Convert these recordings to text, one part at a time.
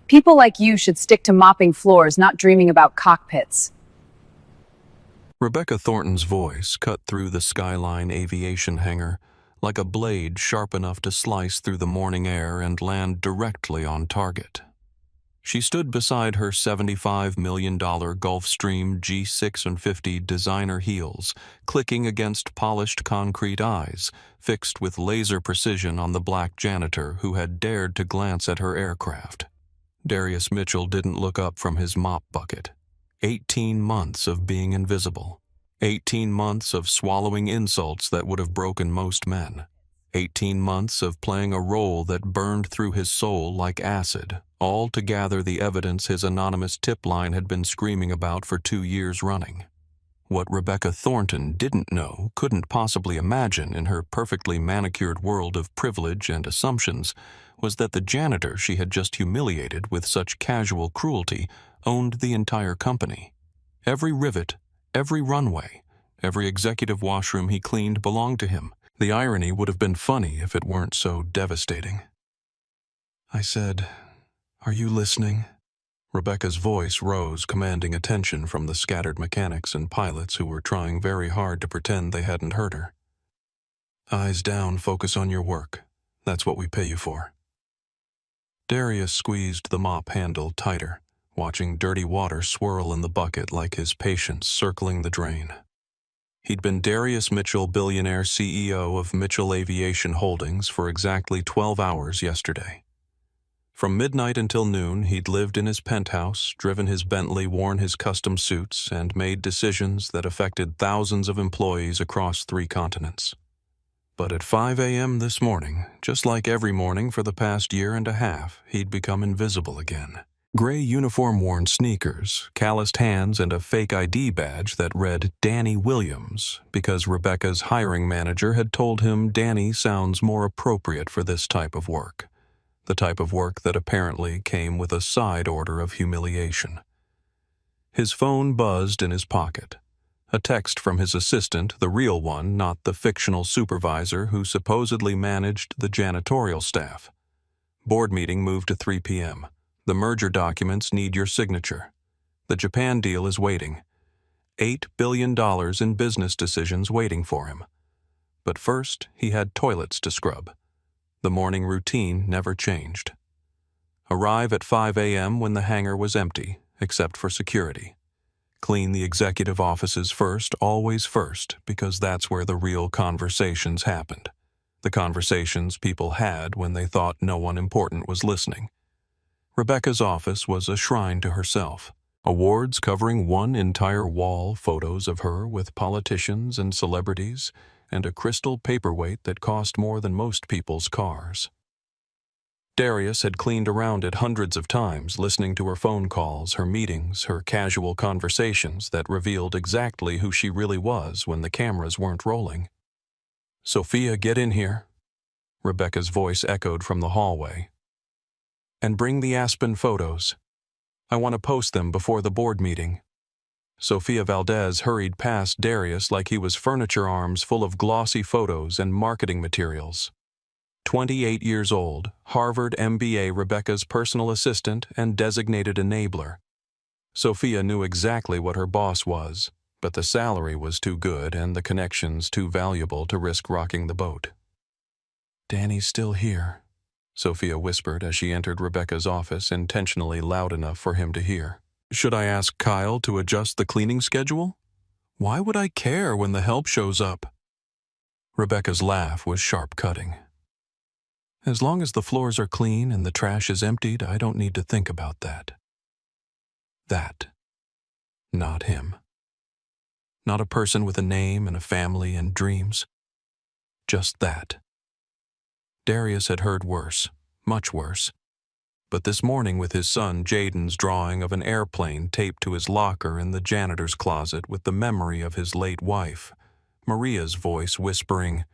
People like you should stick to mopping floors, not dreaming about cockpits. Rebecca Thornton's voice cut through the skyline aviation hangar like a blade sharp enough to slice through the morning air and land directly on target. She stood beside her $75 million Gulfstream G650 designer heels, clicking against polished concrete eyes, fixed with laser precision on the black janitor who had dared to glance at her aircraft. Darius Mitchell didn't look up from his mop bucket. 18 months of being invisible. 18 months of swallowing insults that would have broken most men. 18 months of playing a role that burned through his soul like acid, all to gather the evidence his anonymous tip line had been screaming about for 2 years running. What Rebecca Thornton didn't know, couldn't possibly imagine in her perfectly manicured world of privilege and assumptions, was that the janitor she had just humiliated with such casual cruelty owned the entire company. Every rivet, every runway, every executive washroom he cleaned belonged to him. The irony would have been funny if it weren't so devastating. I said, "Are you listening?" Rebecca's voice rose, commanding attention from the scattered mechanics and pilots who were trying very hard to pretend they hadn't heard her. Eyes down, focus on your work. That's what we pay you for. Darius squeezed the mop handle tighter, watching dirty water swirl in the bucket like his patience circling the drain. He'd been Darius Mitchell, billionaire CEO of Mitchell Aviation Holdings, for exactly 12 hours yesterday. From midnight until noon, he'd lived in his penthouse, driven his Bentley, worn his custom suits, and made decisions that affected thousands of employees across 3 continents. But at 5 a.m. this morning, just like every morning for the past year and a half, he'd become invisible again. Gray uniform-worn sneakers, calloused hands, and a fake ID badge that read Danny Williams, because Rebecca's hiring manager had told him Danny sounds more appropriate for this type of work. The type of work that apparently came with a side order of humiliation. His phone buzzed in his pocket. A text from his assistant, the real one, not the fictional supervisor who supposedly managed the janitorial staff. Board meeting moved to 3 p.m. The merger documents need your signature. The Japan deal is waiting. $8 billion in business decisions waiting for him. But first, he had toilets to scrub. The morning routine never changed. Arrive at 5 a.m. when the hangar was empty, except for security. Clean the executive offices first, always first, because that's where the real conversations happened. The conversations people had when they thought no one important was listening. Rebecca's office was a shrine to herself. Awards covering one entire wall, photos of her with politicians and celebrities, and a crystal paperweight that cost more than most people's cars. Darius had cleaned around it hundreds of times, listening to her phone calls, her meetings, her casual conversations that revealed exactly who she really was when the cameras weren't rolling. "Sophia, get in here," Rebecca's voice echoed from the hallway. "And bring the Aspen photos. I want to post them before the board meeting." Sophia Valdez hurried past Darius like he was furniture arms full of glossy photos and marketing materials. 28 years old, Harvard MBA, Rebecca's personal assistant and designated enabler. Sophia knew exactly what her boss was, but the salary was too good and the connections too valuable to risk rocking the boat. "Danny's still here," Sophia whispered as she entered Rebecca's office, intentionally loud enough for him to hear. "Should I ask Kyle to adjust the cleaning schedule? Why would I care when the help shows up?" Rebecca's laugh was sharp-cutting. "As long as the floors are clean and the trash is emptied, I don't need to think about that." That. Not him. Not a person with a name and a family and dreams. Just that. Darius had heard worse, much worse. But this morning with his son Jaden's drawing of an airplane taped to his locker in the janitor's closet with the memory of his late wife, Maria's voice whispering,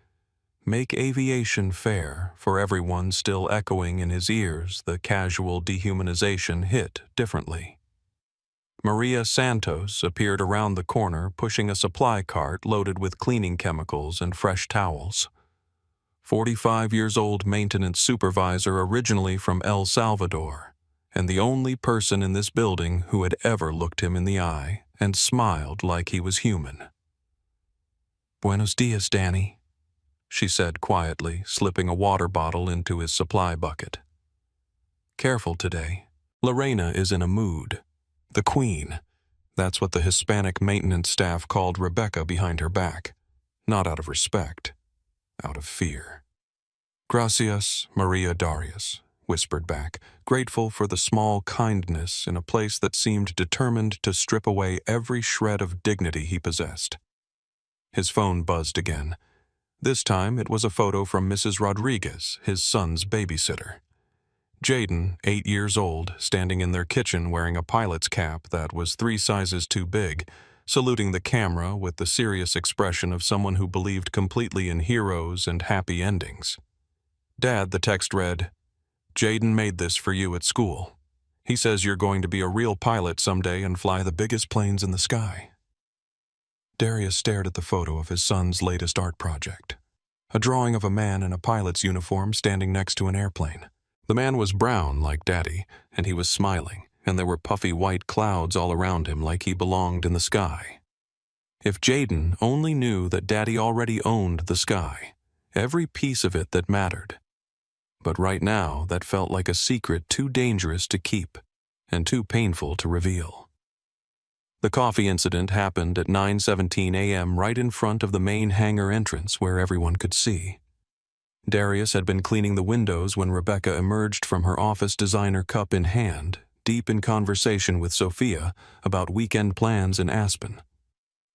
"Make aviation fair," for everyone still echoing in his ears, the casual dehumanization hit differently. Maria Santos appeared around the corner pushing a supply cart loaded with cleaning chemicals and fresh towels. 45-year-old maintenance supervisor originally from El Salvador, and the only person in this building who had ever looked him in the eye and smiled like he was human. "Buenos dias, Danny," she said quietly, slipping a water bottle into his supply bucket. "Careful today. Lorena is in a mood. The queen. That's what the Hispanic maintenance staff called Rebecca behind her back. Not out of respect, out of fear." "Gracias, Maria Darius," whispered back, grateful for the small kindness in a place that seemed determined to strip away every shred of dignity he possessed. His phone buzzed again. This time it was a photo from Mrs. Rodriguez, his son's babysitter. Jaden, 8 years old, standing in their kitchen wearing a pilot's cap that was 3 sizes too big, saluting the camera with the serious expression of someone who believed completely in heroes and happy endings. "Dad," the text read, "Jaden made this for you at school. He says you're going to be a real pilot someday and fly the biggest planes in the sky." Darius stared at the photo of his son's latest art project. A drawing of a man in a pilot's uniform standing next to an airplane. The man was brown like Daddy, and he was smiling, and there were puffy white clouds all around him like he belonged in the sky. If Jaden only knew that Daddy already owned the sky, every piece of it that mattered. But right now, that felt like a secret too dangerous to keep and too painful to reveal. The coffee incident happened at 9:17 a.m. right in front of the main hangar entrance where everyone could see. Darius had been cleaning the windows when Rebecca emerged from her office designer cup in hand, deep in conversation with Sophia about weekend plans in Aspen.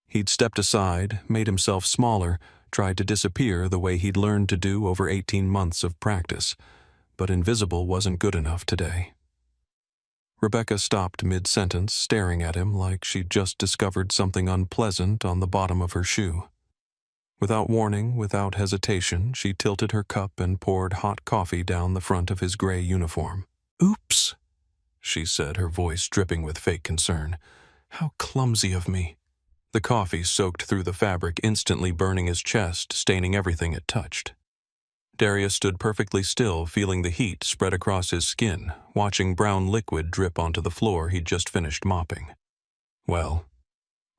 He'd stepped aside, made himself smaller, tried to disappear the way he'd learned to do over 18 months of practice, but invisible wasn't good enough today. Rebecca stopped mid-sentence, staring at him like she'd just discovered something unpleasant on the bottom of her shoe. Without warning, without hesitation, she tilted her cup and poured hot coffee down the front of his gray uniform. "Oops," she said, her voice dripping with fake concern. "How clumsy of me." The coffee soaked through the fabric, instantly burning his chest, staining everything it touched. Darius stood perfectly still, feeling the heat spread across his skin, watching brown liquid drip onto the floor he'd just finished mopping. "Well,"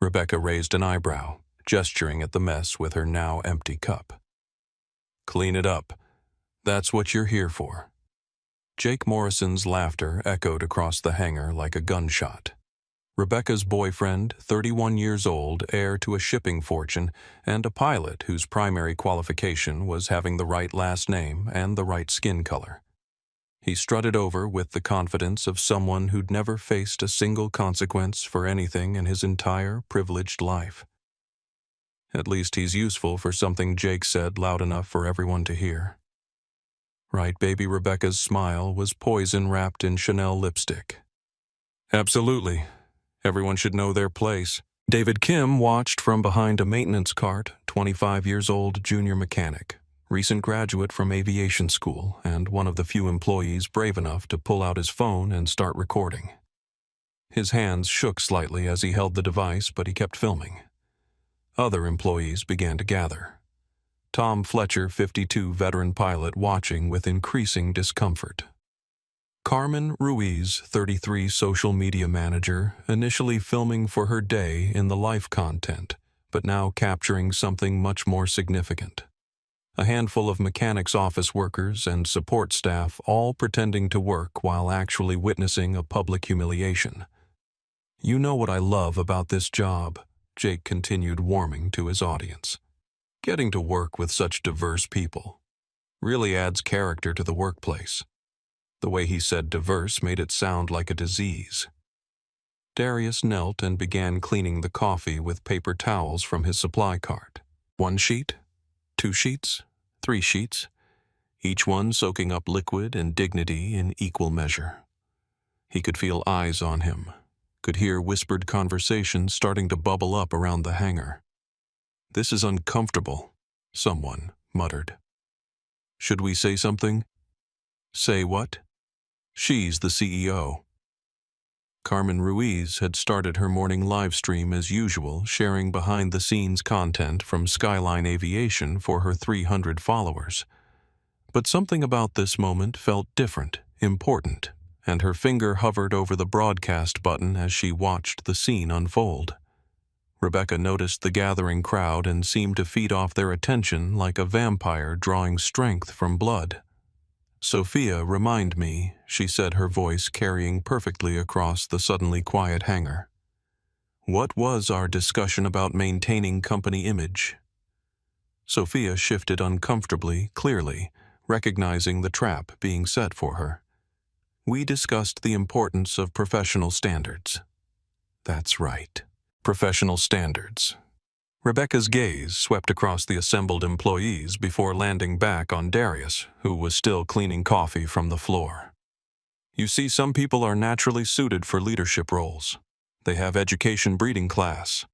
Rebecca raised an eyebrow, gesturing at the mess with her now empty cup. "Clean it up. That's what you're here for." Jake Morrison's laughter echoed across the hangar like a gunshot. Rebecca's boyfriend, 31 years old, heir to a shipping fortune, and a pilot whose primary qualification was having the right last name and the right skin color. He strutted over with the confidence of someone who'd never faced a single consequence for anything in his entire privileged life. "At least he's useful for something," Jake said loud enough for everyone to hear. Right, baby Rebecca's smile was poison wrapped in Chanel lipstick. "Absolutely. Everyone should know their place." David Kim watched from behind a maintenance cart, 25 years old junior mechanic, recent graduate from aviation school, and one of the few employees brave enough to pull out his phone and start recording. His hands shook slightly as he held the device, but he kept filming. Other employees began to gather. Tom Fletcher, 52, veteran pilot, watching with increasing discomfort. Carmen Ruiz, 33, social media manager, initially filming for her day in the life content, but now capturing something much more significant. A handful of mechanics' office workers and support staff all pretending to work while actually witnessing a public humiliation. "You know what I love about this job," Jake continued, warming to his audience. "Getting to work with such diverse people really adds character to the workplace." The way he said diverse made it sound like a disease. Darius knelt and began cleaning the coffee with paper towels from his supply cart. 1 sheet, 2 sheets, 3 sheets, each one soaking up liquid and dignity in equal measure. He could feel eyes on him, could hear whispered conversations starting to bubble up around the hangar. "This is uncomfortable," someone muttered. "Should we say something?" "Say what?" "She's the CEO." Carmen Ruiz had started her morning live stream as usual, sharing behind-the-scenes content from Skyline Aviation for her 300 followers. But something about this moment felt different, important. and her finger hovered over the broadcast button as she watched the scene unfold. Rebecca noticed the gathering crowd and seemed to feed off their attention like a vampire drawing strength from blood. "Sophia, remind me," she said, her voice carrying perfectly across the suddenly quiet hangar. "What was our discussion about maintaining company image?" Sophia shifted uncomfortably, clearly, recognizing the trap being set for her. "We discussed the importance of professional standards." "That's right. Professional standards." Rebecca's gaze swept across the assembled employees before landing back on Darius, who was still cleaning coffee from the floor. "You see, some people are naturally suited for leadership roles. They have education breeding class.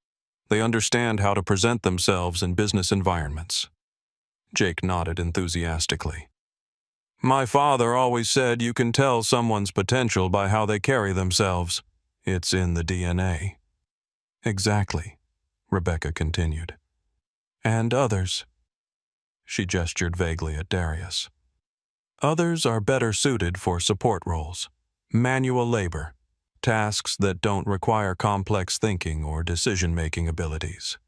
They understand how to present themselves in business environments." Jake nodded enthusiastically. "My father always said you can tell someone's potential by how they carry themselves. It's in the DNA." "Exactly," Rebecca continued. "And others." She gestured vaguely at Darius. "Others are better suited for support roles, manual labor, tasks that don't require complex thinking or decision-making abilities."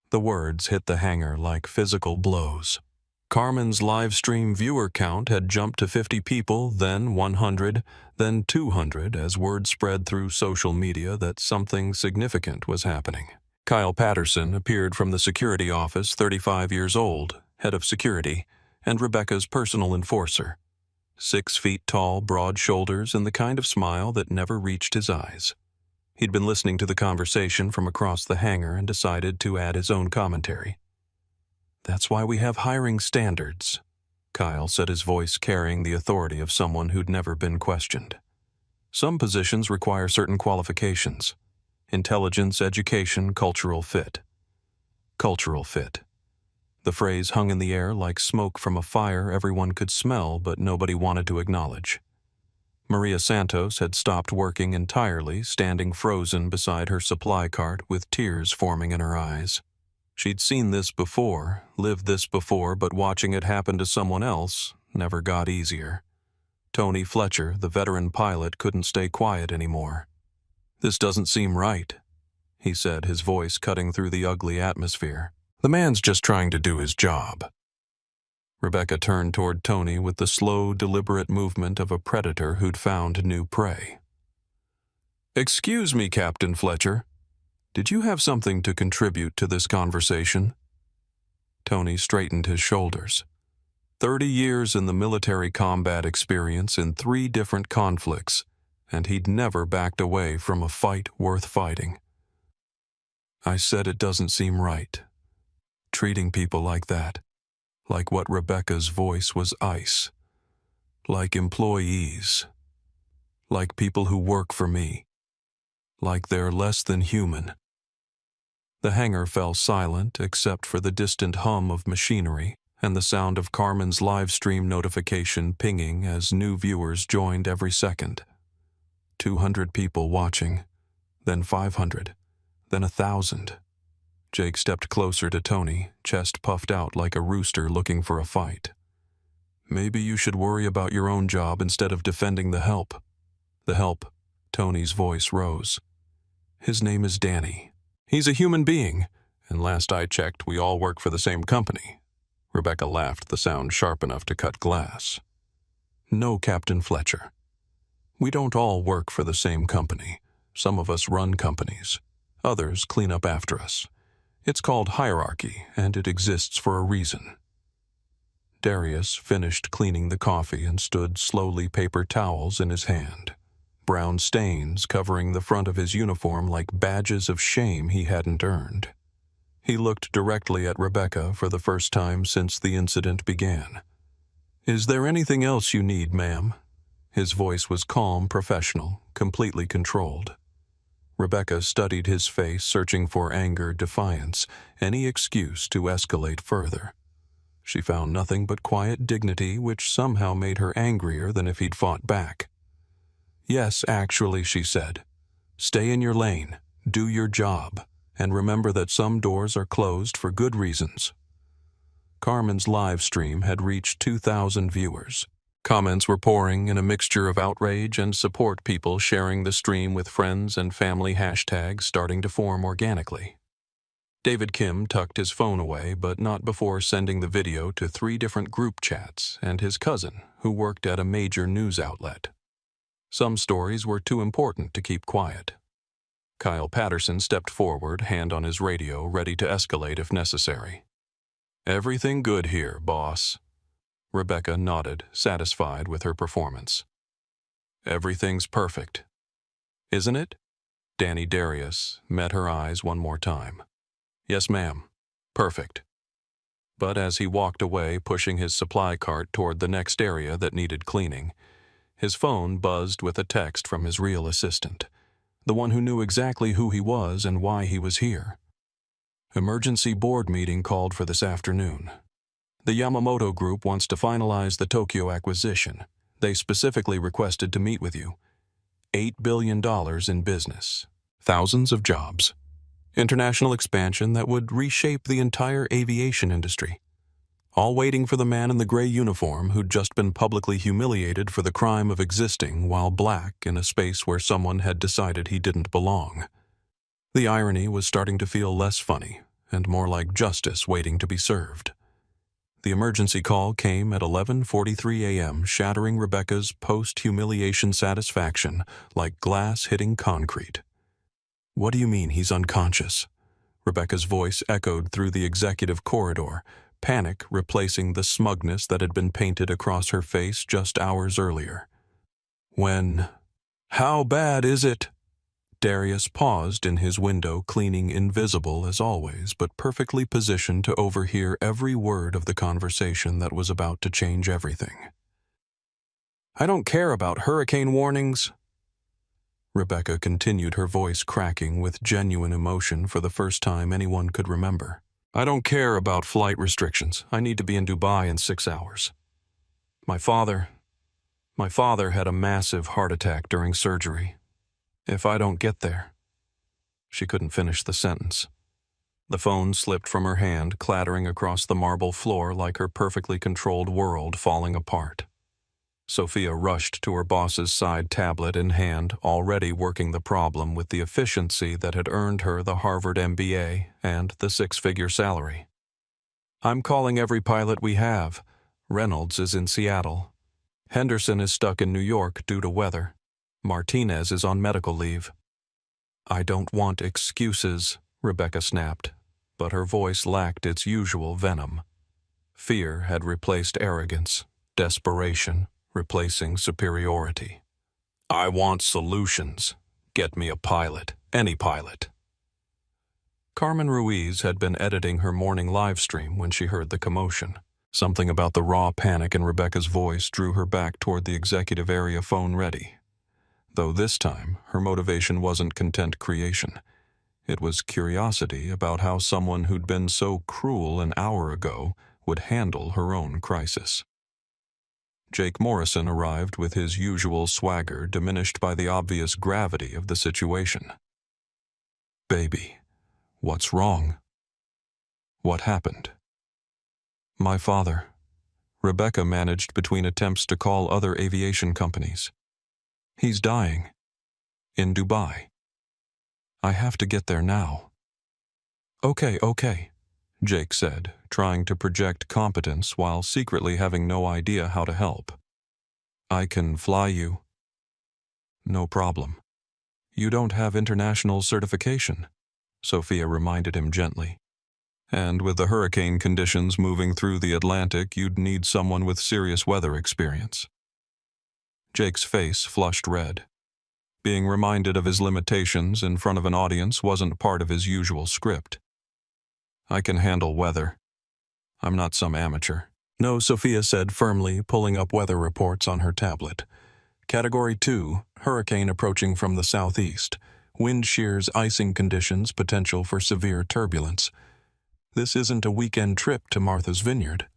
The words hit the hangar like physical blows. Carmen's live stream viewer count had jumped to 50 people, then 100, then 200 as word spread through social media that something significant was happening. Kyle Patterson appeared from the security office, 35 years old, head of security, and Rebecca's personal enforcer. 6 feet tall, broad shoulders, and the kind of smile that never reached his eyes. He'd been listening to the conversation from across the hangar and decided to add his own commentary. "That's why we have hiring standards," Kyle said, his voice carrying the authority of someone who'd never been questioned. "Some positions require certain qualifications: intelligence, education, cultural fit." Cultural fit. The phrase hung in the air like smoke from a fire everyone could smell but nobody wanted to acknowledge. Maria Santos had stopped working entirely, standing frozen beside her supply cart with tears forming in her eyes. She'd seen this before, lived this before, but watching it happen to someone else never got easier. Tony Fletcher, the veteran pilot, couldn't stay quiet anymore. "This doesn't seem right," he said, his voice cutting through the ugly atmosphere. "The man's just trying to do his job." Rebecca turned toward Tony with the slow, deliberate movement of a predator who'd found new prey. "Excuse me, Captain Fletcher. Did you have something to contribute to this conversation?" Tony straightened his shoulders. 30 years in the military combat experience in 3 different conflicts, and he'd never backed away from a fight worth fighting. "I said it doesn't seem right. Treating people like that. Like what Rebecca's voice was ice. Like employees. Like people who work for me. Like they're less than human." The hangar fell silent except for the distant hum of machinery and the sound of Carmen's live stream notification pinging as new viewers joined every second. 200 people watching, then 500, then 1,000. Jake stepped closer to Tony, chest puffed out like a rooster looking for a fight. "Maybe you should worry about your own job instead of defending the help." "The help," Tony's voice rose. "His name is Danny. He's a human being, and last I checked, we all work for the same company." Rebecca laughed, the sound sharp enough to cut glass. "No, Captain Fletcher. We don't all work for the same company. Some of us run companies. Others clean up after us. It's called hierarchy, and it exists for a reason." Darius finished cleaning the coffee and stood slowly, paper towels in his hand. Brown stains covering the front of his uniform like badges of shame he hadn't earned. He looked directly at Rebecca for the first time since the incident began. "Is there anything else you need, ma'am?" His voice was calm, professional, completely controlled. Rebecca studied his face, searching for anger, defiance, any excuse to escalate further. She found nothing but quiet dignity, which somehow made her angrier than if he'd fought back. "Yes, actually," she said. "Stay in your lane, do your job, and remember that some doors are closed for good reasons." Carmen's live stream had reached 2,000 viewers. Comments were pouring in a mixture of outrage and support, people sharing the stream with friends and family, hashtags starting to form organically. David Kim tucked his phone away, but not before sending the video to 3 different group chats and his cousin, who worked at a major news outlet. Some stories were too important to keep quiet. Kyle Patterson stepped forward, hand on his radio, ready to escalate if necessary. "Everything good here, boss." Rebecca nodded, satisfied with her performance. "Everything's perfect. Isn't it?" Danny Darius met her eyes one more time. "Yes, ma'am. Perfect." But as he walked away, pushing his supply cart toward the next area that needed cleaning, his phone buzzed with a text from his real assistant, the one who knew exactly who he was and why he was here. "Emergency board meeting called for this afternoon. The Yamamoto Group wants to finalize the Tokyo acquisition. They specifically requested to meet with you. $8 billion in business. Thousands of jobs. International expansion that would reshape the entire aviation industry. All waiting for the man in the gray uniform who'd just been publicly humiliated for the crime of existing while black in a space where someone had decided he didn't belong." The irony was starting to feel less funny and more like justice waiting to be served. The emergency call came at 11:43 a.m., shattering Rebecca's post-humiliation satisfaction like glass hitting concrete. "What do you mean he's unconscious?" Rebecca's voice echoed through the executive corridor, panic replacing the smugness that had been painted across her face just hours earlier. "When? How bad is it?" Darius paused in his window, cleaning, invisible as always, but perfectly positioned to overhear every word of the conversation that was about to change everything. "I don't care about hurricane warnings." Rebecca continued, her voice cracking with genuine emotion for the first time anyone could remember. "I don't care about flight restrictions. I need to be in Dubai in 6 hours. My father had a massive heart attack during surgery. If I don't get there..." She couldn't finish the sentence. The phone slipped from her hand, clattering across the marble floor like her perfectly controlled world falling apart. Sophia rushed to her boss's side, tablet in hand, already working the problem with the efficiency that had earned her the Harvard MBA and the 6-figure salary. "I'm calling every pilot we have. Reynolds is in Seattle. Henderson is stuck in New York due to weather. Martinez is on medical leave." "I don't want excuses," Rebecca snapped, but her voice lacked its usual venom. Fear had replaced arrogance, desperation replacing superiority. "I want solutions. Get me a pilot, any pilot." Carmen Ruiz had been editing her morning live stream when she heard the commotion. Something about the raw panic in Rebecca's voice drew her back toward the executive area, phone ready. Though this time, her motivation wasn't content creation. It was curiosity about how someone who'd been so cruel an hour ago would handle her own crisis. Jake Morrison arrived with his usual swagger, diminished by the obvious gravity of the situation. "Baby, what's wrong? What happened?" "My father." Rebecca managed between attempts to call other aviation companies. "He's dying. In Dubai. I have to get there now." Okay, Jake said, trying to project competence while secretly having no idea how to help. "I can fly you." "No problem." "You don't have international certification," Sophia reminded him gently. "And with the hurricane conditions moving through the Atlantic, you'd need someone with serious weather experience." Jake's face flushed red. Being reminded of his limitations in front of an audience wasn't part of his usual script. "I can handle weather. I'm not some amateur." "No," Sophia said firmly, pulling up weather reports on her tablet. "Category 2, hurricane approaching from the southeast. Wind shears, icing conditions, potential for severe turbulence. This isn't a weekend trip to Martha's Vineyard."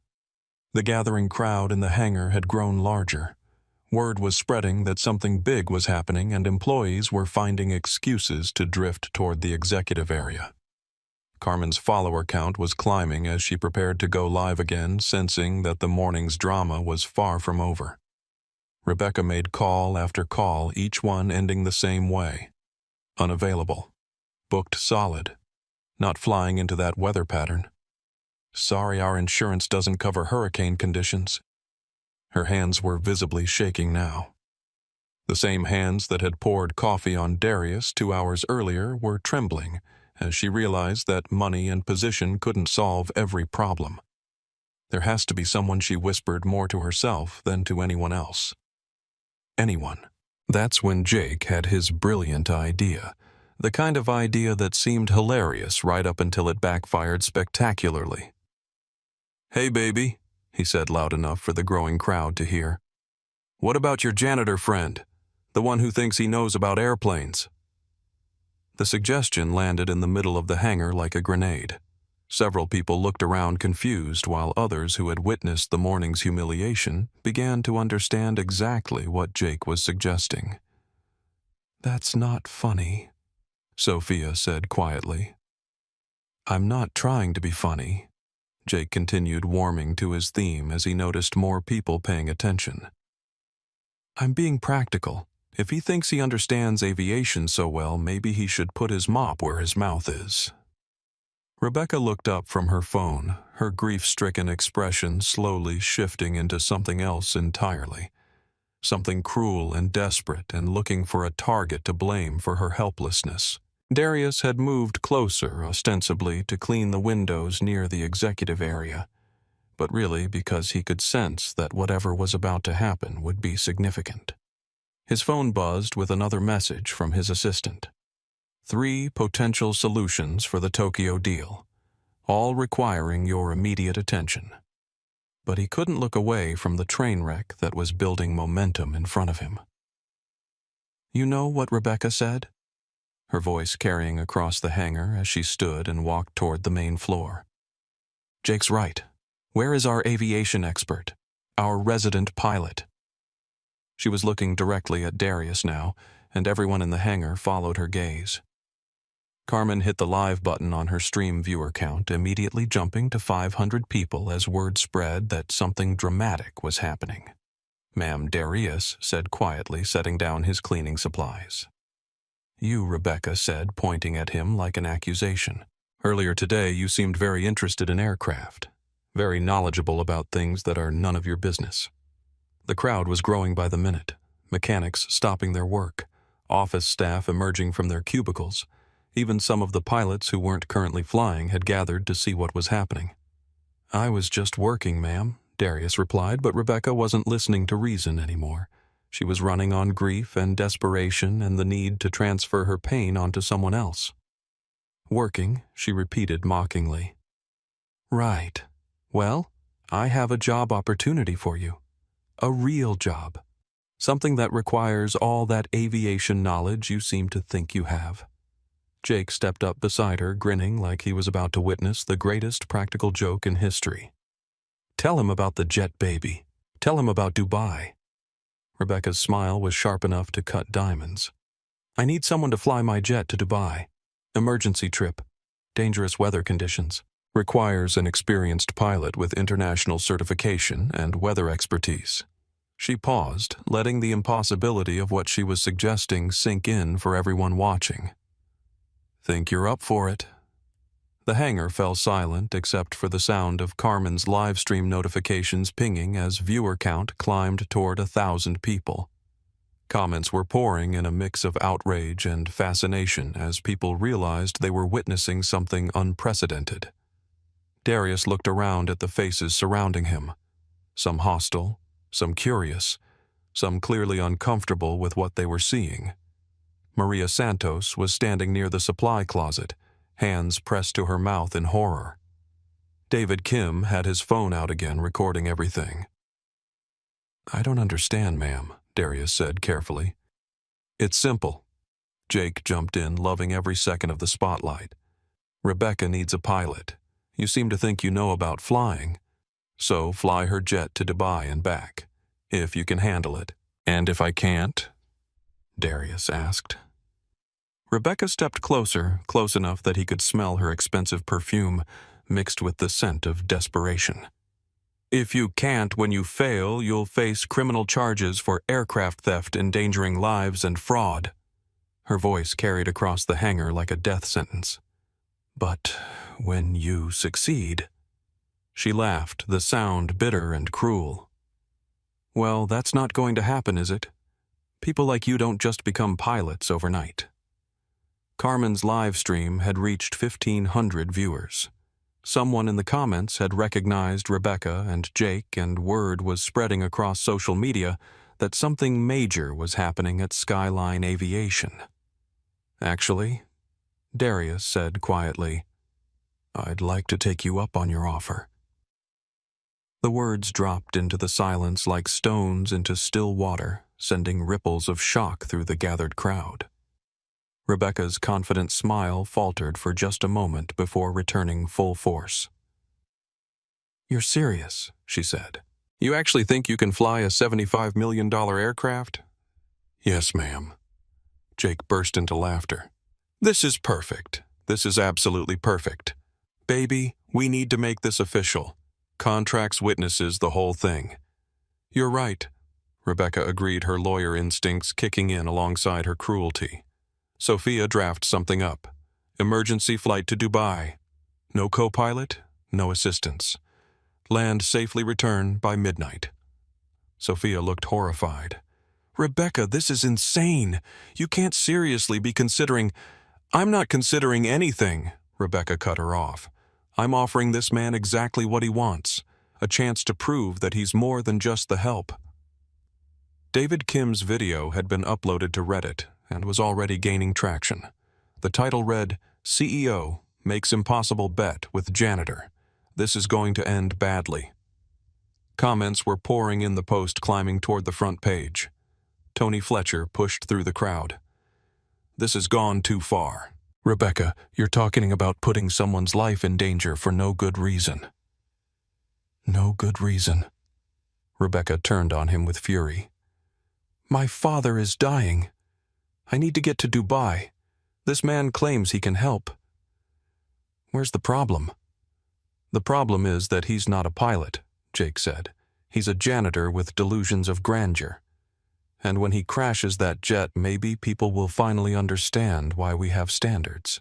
The gathering crowd in the hangar had grown larger. Word was spreading that something big was happening, and employees were finding excuses to drift toward the executive area. Carmen's follower count was climbing as she prepared to go live again, sensing that the morning's drama was far from over. Rebecca made call after call, each one ending the same way. Unavailable. Booked solid. Not flying into that weather pattern. Sorry, our insurance doesn't cover hurricane conditions. Her hands were visibly shaking now. The same hands that had poured coffee on Darius 2 hours earlier were trembling as she realized that money and position couldn't solve every problem. There has to be someone, she whispered more to herself than to anyone else. Anyone. That's when Jake had his brilliant idea. The kind of idea that seemed hilarious right up until it backfired spectacularly. "Hey, baby," he said loud enough for the growing crowd to hear. "What about your janitor friend? The one who thinks he knows about airplanes?" The suggestion landed in the middle of the hangar like a grenade. Several people looked around confused, while others who had witnessed the morning's humiliation began to understand exactly what Jake was suggesting. "That's not funny," Sophia said quietly. "I'm not trying to be funny," Jake continued, warming to his theme as he noticed more people paying attention. "I'm being practical. If he thinks he understands aviation so well, maybe he should put his mop where his mouth is." Rebecca looked up from her phone, her grief-stricken expression slowly shifting into something else entirely. Something cruel and desperate, and looking for a target to blame for her helplessness. Darius had moved closer, ostensibly to clean the windows near the executive area, but really because he could sense that whatever was about to happen would be significant. His phone buzzed with another message from his assistant. 3 potential solutions for the Tokyo deal, all requiring your immediate attention. But he couldn't look away from the train wreck that was building momentum in front of him. "You know what Rebecca said?" Her voice carrying across the hangar as she stood and walked toward the main floor. "Jake's right. Where is our aviation expert? Our resident pilot?" She was looking directly at Darius now, and everyone in the hangar followed her gaze. Carmen hit the live button on her stream viewer count, immediately jumping to 500 people as word spread that something dramatic was happening. "Ma'am," Darius said quietly, setting down his cleaning supplies. "You," Rebecca said, pointing at him like an accusation. "Earlier today you seemed very interested in aircraft, very knowledgeable about things that are none of your business." The crowd was growing by the minute, mechanics stopping their work, office staff emerging from their cubicles. Even some of the pilots who weren't currently flying had gathered to see what was happening. "I was just working, ma'am," Darius replied, but Rebecca wasn't listening to reason anymore. She was running on grief and desperation and the need to transfer her pain onto someone else. "Working," she repeated mockingly. "Right. Well, I have a job opportunity for you. A real job. Something that requires all that aviation knowledge you seem to think you have." Jake stepped up beside her, grinning like he was about to witness the greatest practical joke in history. "Tell him about the jet, baby. Tell him about Dubai." Rebecca's smile was sharp enough to cut diamonds. "I need someone to fly my jet to Dubai. Emergency trip. Dangerous weather conditions. Requires an experienced pilot with international certification and weather expertise." She paused, letting the impossibility of what she was suggesting sink in for everyone watching. "Think you're up for it?" The hangar fell silent except for the sound of Carmen's live stream notifications pinging as viewer count climbed toward 1,000 people. Comments were pouring in a mix of outrage and fascination as people realized they were witnessing something unprecedented. Darius looked around at the faces surrounding him, some hostile, some curious, some clearly uncomfortable with what they were seeing. Maria Santos was standing near the supply closet, hands pressed to her mouth in horror. David Kim had his phone out again, recording everything. "I don't understand, ma'am," Darius said carefully. "It's simple." Jake jumped in, loving every second of the spotlight. "Rebecca needs a pilot. You seem to think you know about flying. So fly her jet to Dubai and back, if you can handle it." "And if I can't?" Darius asked. Rebecca stepped closer, close enough that he could smell her expensive perfume, mixed with the scent of desperation. If you can't when you fail, you'll face criminal charges for aircraft theft, endangering lives, and fraud. Her voice carried across the hangar like a death sentence. But when you succeed... She laughed, the sound bitter and cruel. Well, that's not going to happen, is it? People like you don't just become pilots overnight. Carmen's live stream had reached 1,500 viewers. Someone in the comments had recognized Rebecca and Jake, and word was spreading across social media that something major was happening at Skyline Aviation. Actually, Darius said quietly, "I'd like to take you up on your offer." The words dropped into the silence like stones into still water, sending ripples of shock through the gathered crowd. Rebecca's confident smile faltered for just a moment before returning full force. "You're serious," she said. "You actually think you can fly a $75 million aircraft?" "Yes, ma'am." Jake burst into laughter. "This is perfect. This is absolutely perfect. Baby, we need to make this official. Contracts, witnesses, the whole thing." "You're right," Rebecca agreed, her lawyer instincts kicking in alongside her cruelty. "Sophia, draft something up. Emergency flight to Dubai. No co-pilot, no assistance. Land safely, return by midnight." Sophia looked horrified. "Rebecca, this is insane. You can't seriously be considering—" "I'm not considering anything," Rebecca cut her off. "I'm offering this man exactly what he wants, a chance to prove that he's more than just the help." David Kim's video had been uploaded to Reddit and was already gaining traction. The title read, "CEO Makes Impossible Bet with Janitor. This is going to end badly." Comments were pouring in, the post climbing toward the front page. Tony Fletcher pushed through the crowd. "This has gone too far. Rebecca, you're talking about putting someone's life in danger for no good reason." "No good reason?" Rebecca turned on him with fury. "My father is dying. I need to get to Dubai. This man claims he can help." "Where's the problem?" "The problem is that he's not a pilot," Jake said. "He's a janitor with delusions of grandeur. And when he crashes that jet, maybe people will finally understand why we have standards."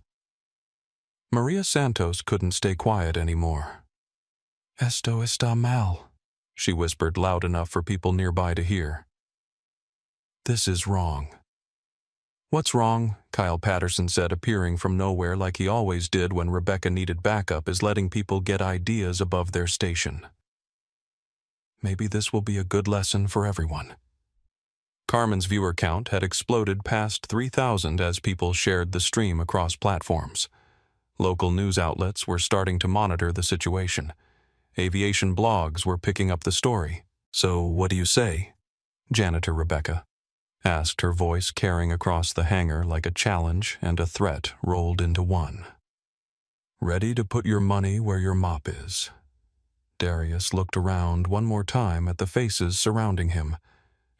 Maria Santos couldn't stay quiet anymore. "Esto está mal," she whispered loud enough for people nearby to hear. "This is wrong." "What's wrong?" Kyle Patterson said, appearing from nowhere like he always did when Rebecca needed backup, is letting people get ideas above their station. "Maybe this will be a good lesson for everyone." Carmen's viewer count had exploded past 3,000 as people shared the stream across platforms. Local news outlets were starting to monitor the situation. Aviation blogs were picking up the story. "So what do you say, Janitor Rebecca?" asked, her voice carrying across the hangar like a challenge and a threat rolled into one. "Ready to put your money where your mop is." Darius looked around one more time at the faces surrounding him,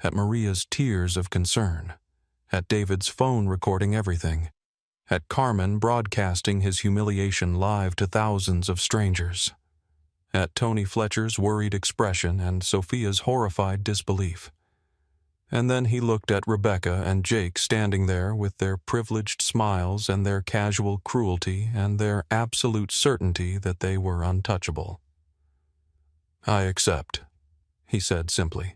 at Maria's tears of concern, at David's phone recording everything, at Carmen broadcasting his humiliation live to thousands of strangers, at Tony Fletcher's worried expression and Sophia's horrified disbelief. And then he looked at Rebecca and Jake standing there with their privileged smiles and their casual cruelty and their absolute certainty that they were untouchable. "I accept," he said simply.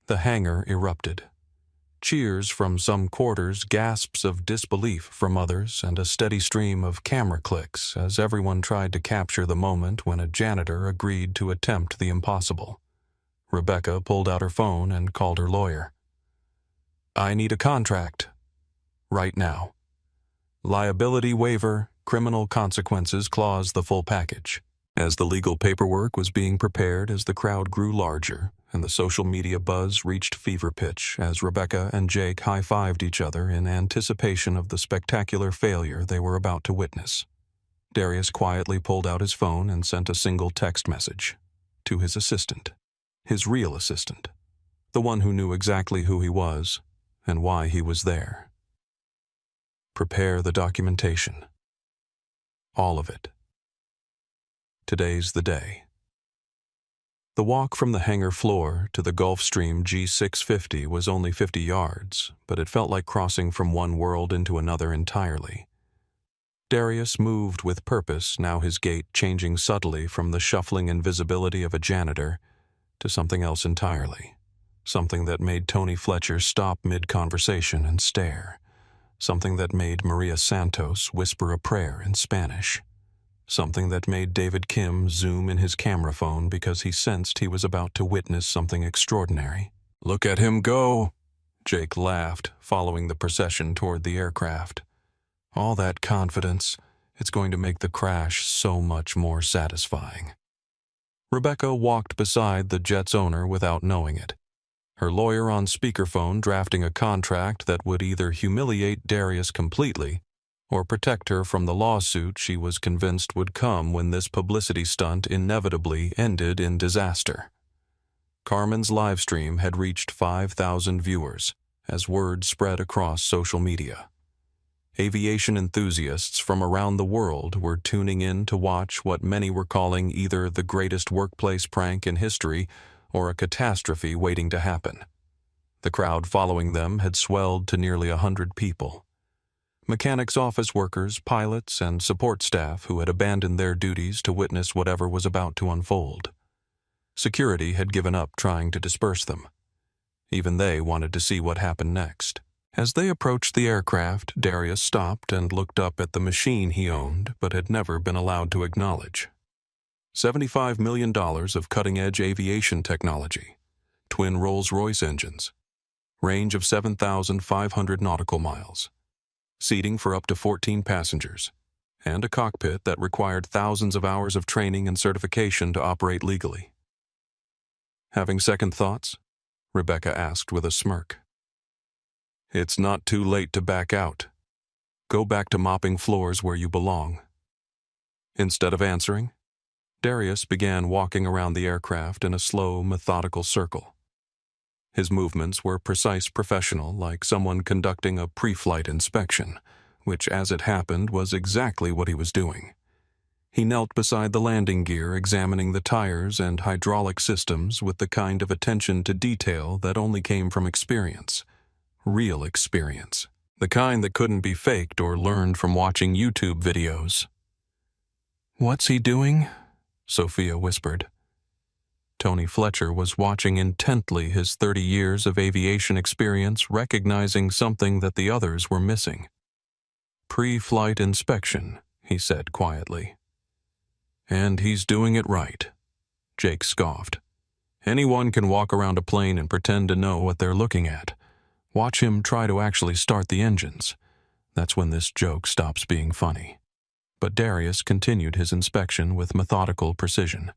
The hangar erupted. Cheers from some quarters, gasps of disbelief from others, and a steady stream of camera clicks as everyone tried to capture the moment when a janitor agreed to attempt the impossible. Rebecca pulled out her phone and called her lawyer. "I need a contract. Right now. Liability waiver, criminal consequences clause, the full package." As the legal paperwork was being prepared, as the crowd grew larger and the social media buzz reached fever pitch as Rebecca and Jake high-fived each other in anticipation of the spectacular failure they were about to witness, Darius quietly pulled out his phone and sent a single text message to his assistant, his real assistant, the one who knew exactly who he was and why he was there. "Prepare the documentation. All of it. Today's the day." The walk from the hangar floor to the Gulfstream G650 was only 50 yards, but it felt like crossing from one world into another entirely. Darius moved with purpose, now his gait changing subtly from the shuffling invisibility of a janitor to something else entirely. Something that made Tony Fletcher stop mid-conversation and stare. Something that made Maria Santos whisper a prayer in Spanish. Something that made David Kim zoom in his camera phone because he sensed he was about to witness something extraordinary. "Look at him go!" Jake laughed, following the procession toward the aircraft. "All that confidence, it's going to make the crash so much more satisfying." Rebecca walked beside the jet's owner without knowing it. Her lawyer on speakerphone drafting a contract that would either humiliate Darius completely or protect her from the lawsuit she was convinced would come when this publicity stunt inevitably ended in disaster. Carmen's livestream had reached 5,000 viewers as word spread across social media. Aviation enthusiasts from around the world were tuning in to watch what many were calling either the greatest workplace prank in history or a catastrophe waiting to happen. The crowd following them had swelled to nearly 100 people. Mechanics' office workers, pilots, and support staff who had abandoned their duties to witness whatever was about to unfold. Security had given up trying to disperse them. Even they wanted to see what happened next. As they approached the aircraft, Darius stopped and looked up at the machine he owned but had never been allowed to acknowledge. $75 million of cutting-edge aviation technology, twin Rolls-Royce engines, range of 7,500 nautical miles, seating for up to 14 passengers, and a cockpit that required thousands of hours of training and certification to operate legally. "Having second thoughts?" Rebecca asked with a smirk. "It's not too late to back out. Go back to mopping floors where you belong." Instead of answering, Darius began walking around the aircraft in a slow, methodical circle. His movements were precise, professional, like someone conducting a pre-flight inspection, which, as it happened, was exactly what he was doing. He knelt beside the landing gear, examining the tires and hydraulic systems with the kind of attention to detail that only came from experience. Real experience. The kind that couldn't be faked or learned from watching YouTube videos. "What's he doing?" Sophia whispered. Tony Fletcher was watching intently, his 30 years of aviation experience recognizing something that the others were missing. "Pre-flight inspection," he said quietly. "And he's doing it right," Jake scoffed. "Anyone can walk around a plane and pretend to know what they're looking at. Watch him try to actually start the engines. That's when this joke stops being funny." But Darius continued his inspection with methodical precision,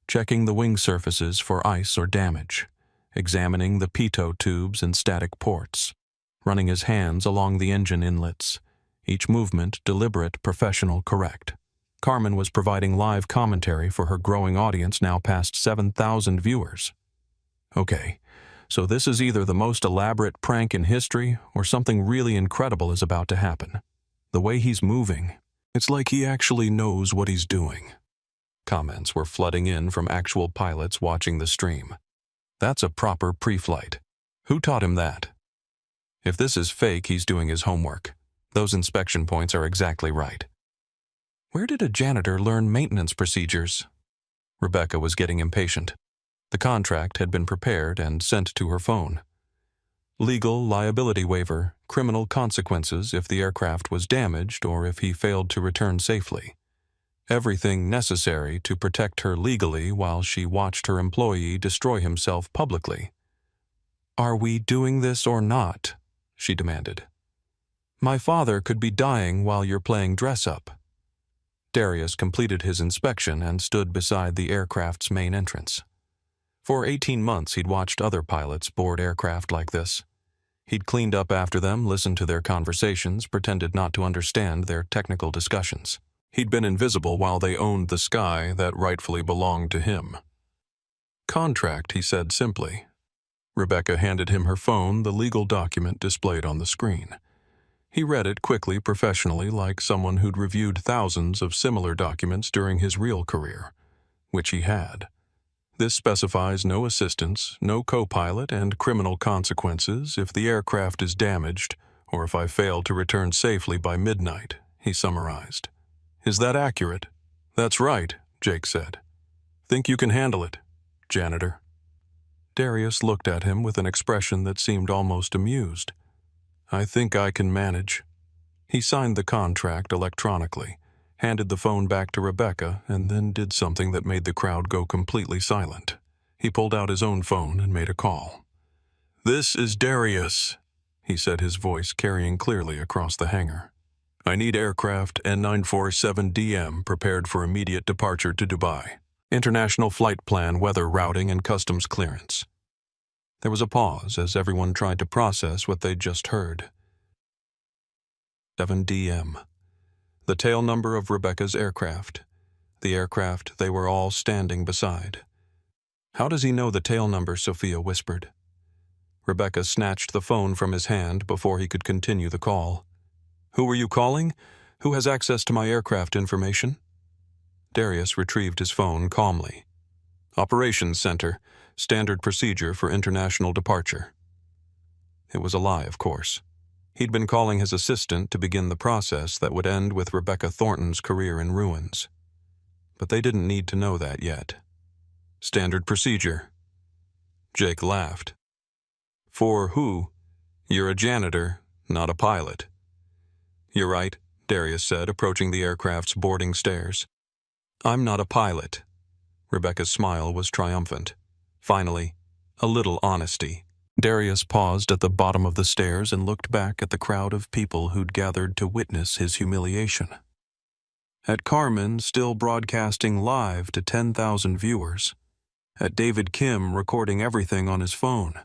checking the wing surfaces for ice or damage, examining the pitot tubes and static ports, running his hands along the engine inlets, each movement deliberate, professional, correct. Carmen was providing live commentary for her growing audience, now past 7,000 viewers. "Okay, so this is either the most elaborate prank in history or something really incredible is about to happen. The way he's moving, it's like he actually knows what he's doing." Comments were flooding in from actual pilots watching the stream. "That's a proper pre-flight. Who taught him that? If this is fake, he's doing his homework. Those inspection points are exactly right. Where did a janitor learn maintenance procedures?" Rebecca was getting impatient. The contract had been prepared and sent to her phone. Legal liability waiver, criminal consequences if the aircraft was damaged or if he failed to return safely. Everything necessary to protect her legally while she watched her employee destroy himself publicly. "Are we doing this or not?" she demanded. "My father could be dying while you're playing dress-up." Darius completed his inspection and stood beside the aircraft's main entrance. For 18 months he'd watched other pilots board aircraft like this. He'd cleaned up after them, listened to their conversations, pretended not to understand their technical discussions. He'd been invisible while they owned the sky that rightfully belonged to him. "Contract," he said simply. Rebecca handed him her phone, the legal document displayed on the screen. He read it quickly, professionally, like someone who'd reviewed thousands of similar documents during his real career, which he had. This specifies no assistance, no co-pilot, and criminal consequences if the aircraft is damaged or if I fail to return safely by midnight, he summarized. Is that accurate? That's right, Jake said. Think you can handle it, Janitor? Darius looked at him with an expression that seemed almost amused. I think I can manage. He signed the contract electronically, handed the phone back to Rebecca, and then did something that made the crowd go completely silent. He pulled out his own phone and made a call. This is Darius, he said, his voice carrying clearly across the hangar. I need aircraft N947DM prepared for immediate departure to Dubai. International flight plan, weather routing, and customs clearance. There was a pause as everyone tried to process what they'd just heard. 7DM. The tail number of Rebecca's aircraft. The aircraft they were all standing beside. How does he know the tail number? Sophia whispered. Rebecca snatched the phone from his hand before he could continue the call. Who were you calling? Who has access to my aircraft information? Darius retrieved his phone calmly. Operations Center, standard procedure for international departure. It was a lie, of course. He'd been calling his assistant to begin the process that would end with Rebecca Thornton's career in ruins. But they didn't need to know that yet. Standard procedure. Jake laughed. For who? You're a janitor, not a pilot. You're right, Darius said, approaching the aircraft's boarding stairs. I'm not a pilot. Rebecca's smile was triumphant. Finally, a little honesty. Darius paused at the bottom of the stairs and looked back at the crowd of people who'd gathered to witness his humiliation. At Carmen, still broadcasting live to 10,000 viewers. At David Kim, recording everything on his phone.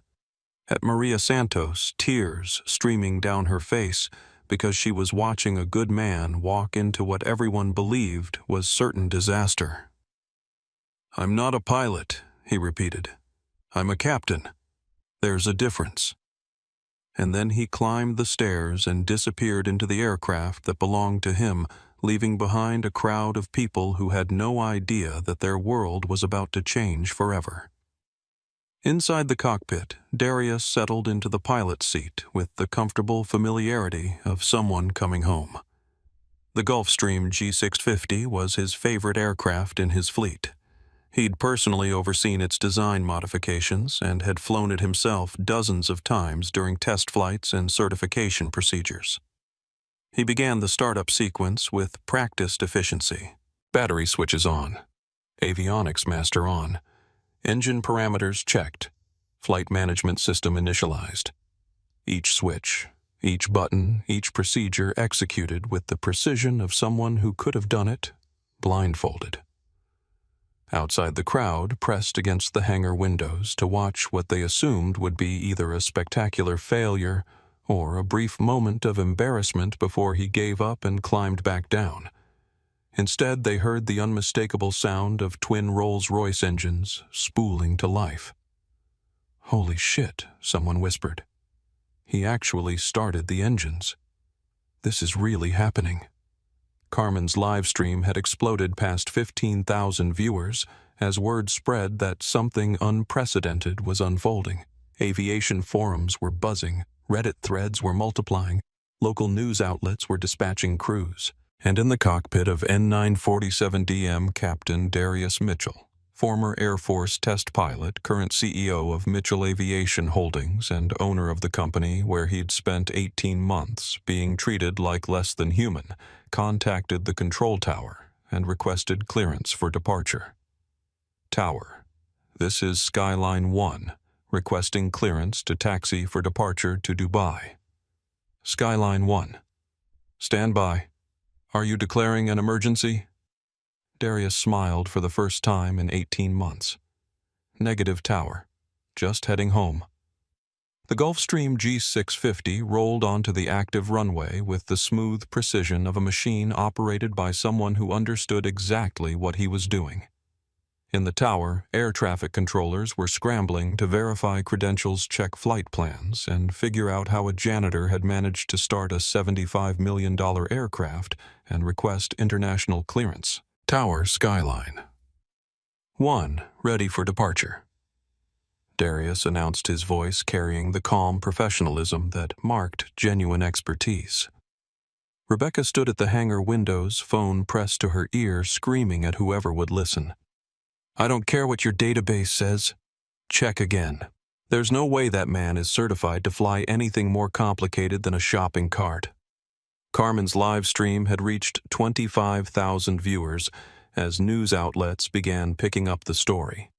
At Maria Santos, tears streaming down her face because she was watching a good man walk into what everyone believed was certain disaster. I'm not a pilot, he repeated. I'm a captain. There's a difference. And then he climbed the stairs and disappeared into the aircraft that belonged to him, leaving behind a crowd of people who had no idea that their world was about to change forever. Inside the cockpit, Darius settled into the pilot's seat with the comfortable familiarity of someone coming home. The Gulfstream G650 was his favorite aircraft in his fleet. He'd personally overseen its design modifications and had flown it himself dozens of times during test flights and certification procedures. He began the startup sequence with practiced efficiency. Battery switches on. Avionics master on. Engine parameters checked. Flight management system initialized. Each switch, each button, each procedure executed with the precision of someone who could have done it blindfolded. Outside, the crowd pressed against the hangar windows to watch what they assumed would be either a spectacular failure or a brief moment of embarrassment before he gave up and climbed back down. Instead, they heard the unmistakable sound of twin Rolls-Royce engines spooling to life. Holy shit, someone whispered. He actually started the engines. This is really happening. Carmen's live stream had exploded past 15,000 viewers as word spread that something unprecedented was unfolding. Aviation forums were buzzing, Reddit threads were multiplying, local news outlets were dispatching crews. And in the cockpit of N947DM Captain Darius Mitchell, former Air Force test pilot, current CEO of Mitchell Aviation Holdings and owner of the company where he'd spent 18 months being treated like less than human, contacted the control tower and requested clearance for departure. Tower, this is Skyline 1, requesting clearance to taxi for departure to Dubai. Skyline 1, stand by. Are you declaring an emergency? Darius smiled for the first time in 18 months. Negative, Tower. Just heading home. The Gulfstream G650 rolled onto the active runway with the smooth precision of a machine operated by someone who understood exactly what he was doing. In the tower, air traffic controllers were scrambling to verify credentials, check flight plans, and figure out how a janitor had managed to start a $75 million aircraft and request international clearance. Tower skyline. 1. Ready for departure. Darius announced, his voice carrying the calm professionalism that marked genuine expertise. Rebecca stood at the hangar windows, phone pressed to her ear, screaming at whoever would listen. "I don't care what your database says. Check again. There's no way that man is certified to fly anything more complicated than a shopping cart." Carmen's live stream had reached 25,000 viewers as news outlets began picking up the story.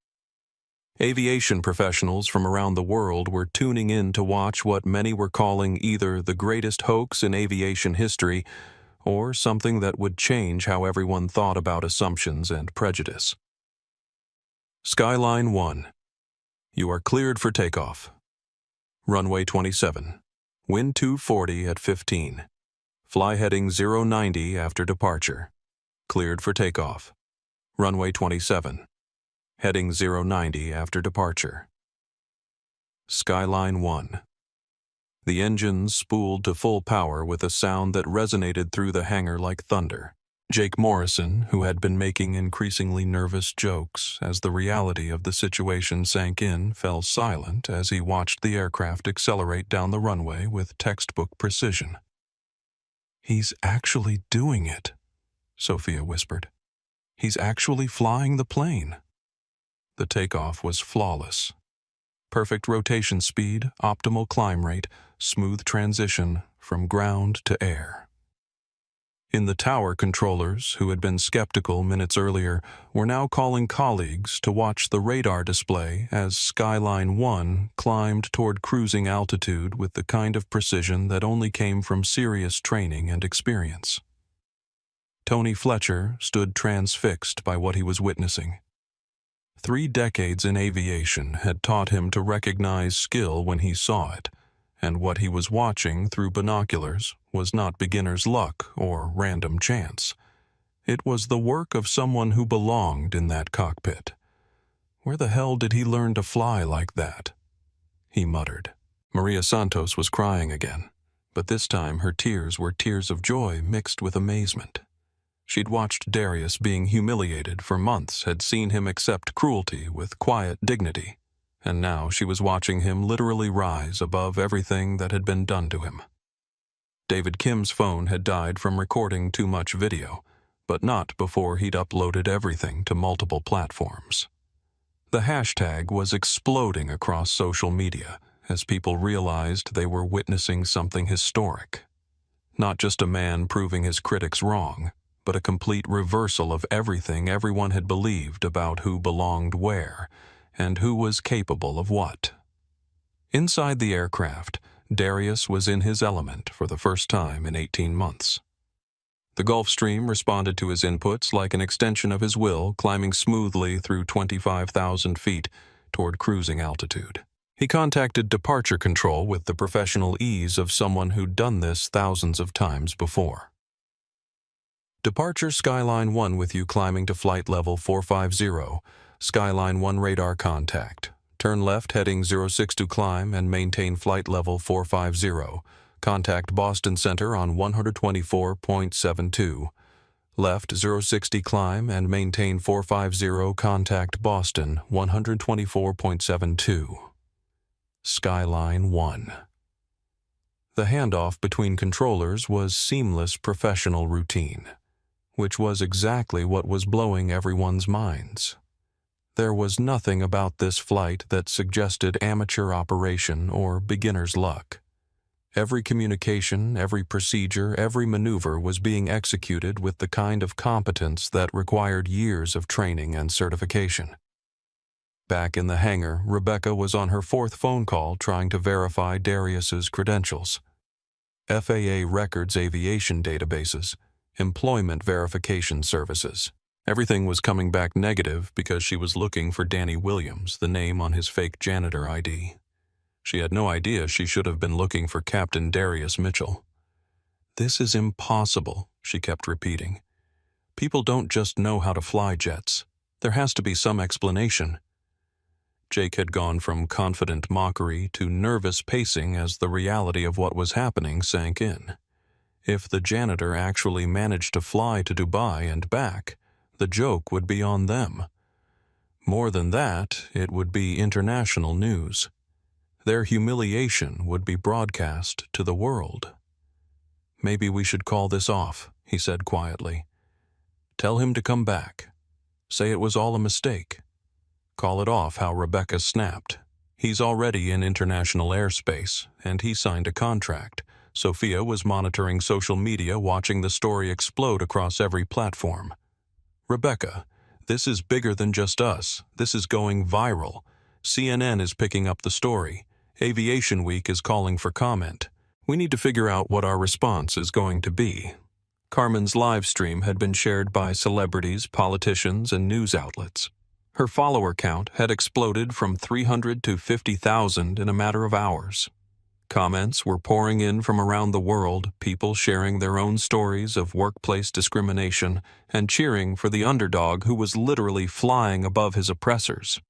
Aviation professionals from around the world were tuning in to watch what many were calling either the greatest hoax in aviation history or something that would change how everyone thought about assumptions and prejudice. Skyline 1. You are cleared for takeoff. Runway 27. Wind 240 at 15. Fly heading 090 after departure. Cleared for takeoff. Runway 27. Heading 090 after departure. Skyline 1. The engines spooled to full power with a sound that resonated through the hangar like thunder. Jake Morrison, who had been making increasingly nervous jokes as the reality of the situation sank in, fell silent as he watched the aircraft accelerate down the runway with textbook precision. "He's actually doing it," Sophia whispered. "He's actually flying the plane." The takeoff was flawless. Perfect rotation speed, optimal climb rate, smooth transition from ground to air. In the tower, controllers, who had been skeptical minutes earlier, were now calling colleagues to watch the radar display as Skyline 1 climbed toward cruising altitude with the kind of precision that only came from serious training and experience. Tony Fletcher stood transfixed by what he was witnessing. 3 decades in aviation had taught him to recognize skill when he saw it, and what he was watching through binoculars was not beginner's luck or random chance. It was the work of someone who belonged in that cockpit. Where the hell did he learn to fly like that? He muttered. Maria Santos was crying again, but this time her tears were tears of joy mixed with amazement. She'd watched Darius being humiliated for months, had seen him accept cruelty with quiet dignity, and now she was watching him literally rise above everything that had been done to him. David Kim's phone had died from recording too much video, but not before he'd uploaded everything to multiple platforms. The hashtag was exploding across social media as people realized they were witnessing something historic. Not just a man proving his critics wrong, but a complete reversal of everything everyone had believed about who belonged where and who was capable of what. Inside the aircraft, Darius was in his element for the first time in 18 months. The Gulfstream responded to his inputs like an extension of his will, climbing smoothly through 25,000 feet toward cruising altitude. He contacted departure control with the professional ease of someone who'd done this thousands of times before. "Departure Skyline 1 with you climbing to flight level 450, Skyline 1 radar contact. Turn left heading 06 to climb and maintain flight level 450. Contact Boston Center on 124.72. Left 060 climb and maintain 450, contact Boston 124.72. Skyline 1. The handoff between controllers was seamless professional routine, which was exactly what was blowing everyone's minds. There was nothing about this flight that suggested amateur operation or beginner's luck. Every communication, every procedure, every maneuver was being executed with the kind of competence that required years of training and certification. Back in the hangar, Rebecca was on her 4th phone call trying to verify Darius's credentials. FAA records aviation databases, employment verification services. Everything was coming back negative because she was looking for Danny Williams, the name on his fake janitor ID. She had no idea she should have been looking for Captain Darius Mitchell. "This is impossible," she kept repeating. "People don't just know how to fly jets. There has to be some explanation." Jake had gone from confident mockery to nervous pacing as the reality of what was happening sank in. If the janitor actually managed to fly to Dubai and back, the joke would be on them. More than that, it would be international news. Their humiliation would be broadcast to the world. "Maybe we should call this off," he said quietly. "Tell him to come back. Say it was all a mistake. Call it off how Rebecca snapped. He's already in international airspace, and he signed a contract." Sophia was monitoring social media, watching the story explode across every platform. "Rebecca, this is bigger than just us. This is going viral. CNN is picking up the story. Aviation Week is calling for comment. We need to figure out what our response is going to be." Carmen's live stream had been shared by celebrities, politicians, and news outlets. Her follower count had exploded from 300 to 50,000 in a matter of hours. Comments were pouring in from around the world, people sharing their own stories of workplace discrimination and cheering for the underdog who was literally flying above his oppressors.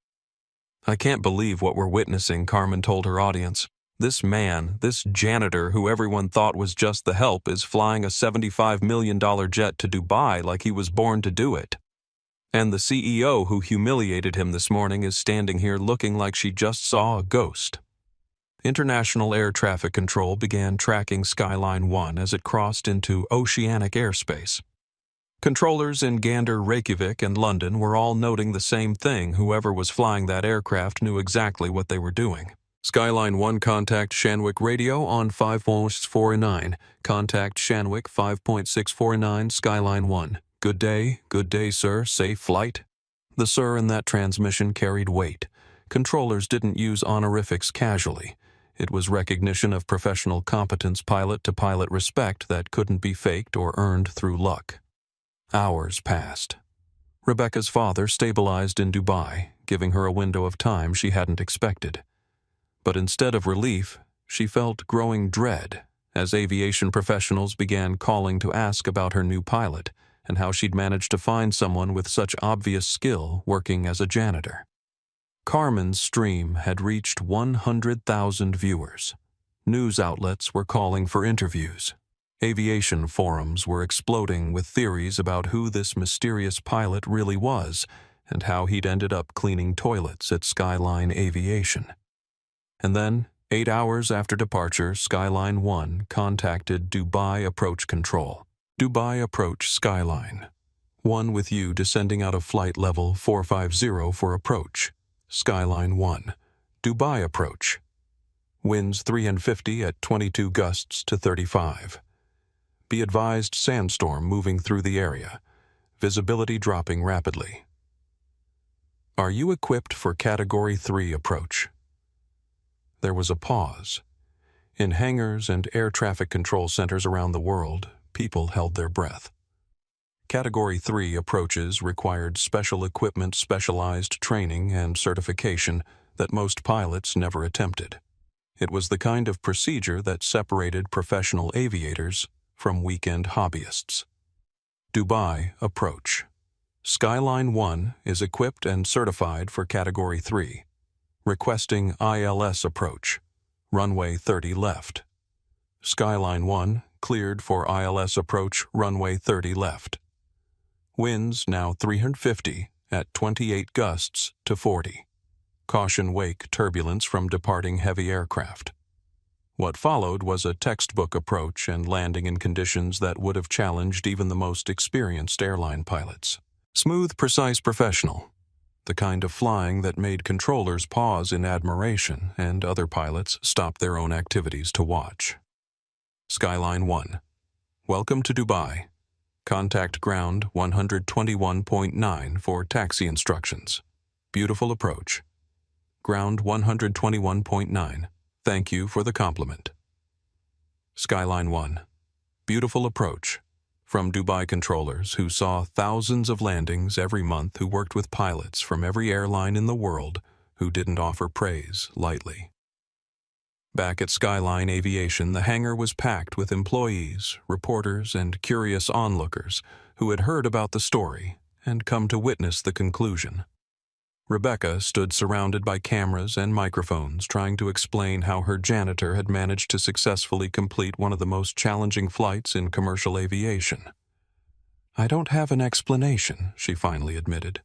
"I can't believe what we're witnessing," Carmen told her audience. "This man, this janitor who everyone thought was just the help, is flying a $75 million jet to Dubai like he was born to do it. And the CEO who humiliated him this morning is standing here looking like she just saw a ghost." International Air Traffic Control began tracking Skyline 1 as it crossed into oceanic airspace. Controllers in Gander, Reykjavik, and London were all noting the same thing. Whoever was flying that aircraft knew exactly what they were doing. "Skyline 1, contact Shanwick Radio on 5.649. Contact Shanwick 5.649, Skyline 1. Good day, sir. Safe flight." The "sir" in that transmission carried weight. Controllers didn't use honorifics casually. It was recognition of professional competence, pilot-to-pilot respect that couldn't be faked or earned through luck. Hours passed. Rebecca's father stabilized in Dubai, giving her a window of time she hadn't expected. But instead of relief, she felt growing dread as aviation professionals began calling to ask about her new pilot and how she'd managed to find someone with such obvious skill working as a janitor. Carmen's stream had reached 100,000 viewers. News outlets were calling for interviews. Aviation forums were exploding with theories about who this mysterious pilot really was and how he'd ended up cleaning toilets at Skyline Aviation. And then, 8 hours after departure, Skyline 1 contacted Dubai Approach Control. "Dubai Approach Skyline. 1 with you descending out of flight level 450 for approach. Skyline 1. Dubai Approach. Winds 350 at 22 gusts to 35. Be advised, sandstorm moving through the area. Visibility dropping rapidly. Are you equipped for Category 3 approach?" There was a pause. In hangars and air traffic control centers around the world, people held their breath. Category 3 approaches required special equipment, specialized training, and certification that most pilots never attempted. It was the kind of procedure that separated professional aviators from weekend hobbyists. Dubai Approach. Skyline 1 is equipped and certified for Category 3. Requesting ILS approach. Runway 30 left. Skyline 1 cleared for ILS approach, runway 30 left. Winds now 350 at 28 gusts to 40. Caution wake turbulence from departing heavy aircraft. What followed was a textbook approach and landing in conditions that would have challenged even the most experienced airline pilots. Smooth, precise, professional. The kind of flying that made controllers pause in admiration and other pilots stop their own activities to watch. Skyline 1. Welcome to Dubai. Contact ground 121.9 for taxi instructions. Beautiful approach. Ground 121.9. Thank you for the compliment. Skyline 1. Beautiful approach. From Dubai controllers who saw thousands of landings every month, who worked with pilots from every airline in the world who didn't offer praise lightly. Back at Skyline Aviation, the hangar was packed with employees, reporters, and curious onlookers who had heard about the story and come to witness the conclusion. Rebecca stood surrounded by cameras and microphones, trying to explain how her janitor had managed to successfully complete one of the most challenging flights in commercial aviation. "I don't have an explanation," she finally admitted.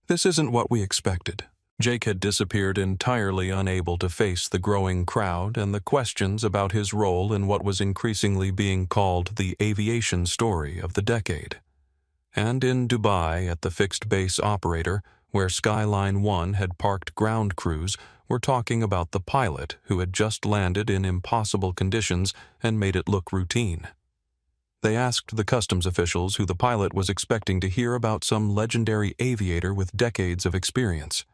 This isn't what we expected. Jake had disappeared entirely unable to face the growing crowd and the questions about his role in what was increasingly being called the aviation story of the decade. And in Dubai, at the fixed base operator, where Skyline One had parked ground crews, were talking about the pilot who had just landed in impossible conditions and made it look routine. They asked the customs officials who the pilot was expecting to hear about some legendary aviator with decades of experience.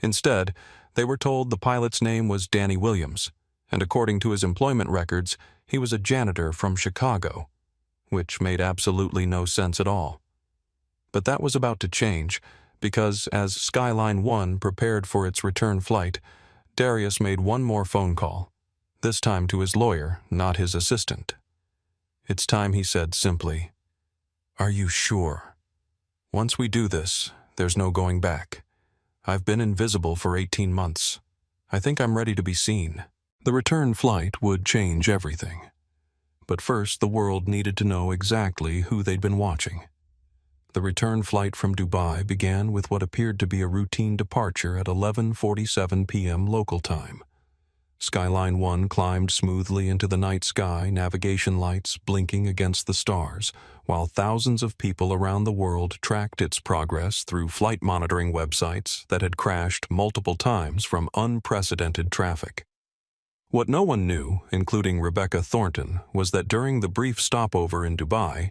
Instead, they were told the pilot's name was Danny Williams, and according to his employment records, he was a janitor from Chicago, which made absolutely no sense at all. But that was about to change, because as Skyline One prepared for its return flight, Darius made one more phone call, this time to his lawyer, not his assistant. It's time, he said simply. Are you sure? Once we do this, there's no going back. I've been invisible for 18 months. I think I'm ready to be seen. The return flight would change everything. But first, the world needed to know exactly who they'd been watching. The return flight from Dubai began with what appeared to be a routine departure at 11:47 p.m. local time. Skyline One climbed smoothly into the night sky, navigation lights blinking against the stars, while thousands of people around the world tracked its progress through flight monitoring websites that had crashed multiple times from unprecedented traffic. What no one knew, including Rebecca Thornton, was that during the brief stopover in Dubai,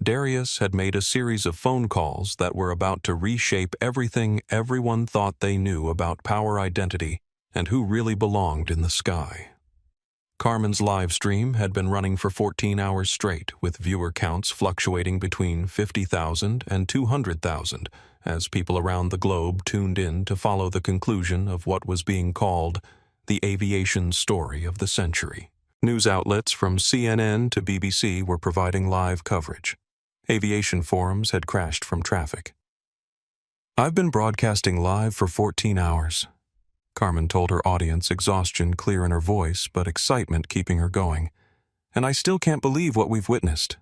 Darius had made a series of phone calls that were about to reshape everything everyone thought they knew about power identity and who really belonged in the sky. Carmen's live stream had been running for 14 hours straight, with viewer counts fluctuating between 50,000 and 200,000 as people around the globe tuned in to follow the conclusion of what was being called the aviation story of the century. News outlets from CNN to BBC were providing live coverage. Aviation forums had crashed from traffic. I've been broadcasting live for 14 hours. Carmen told her audience, exhaustion clear in her voice, but excitement keeping her going. And I still can't believe what we've witnessed.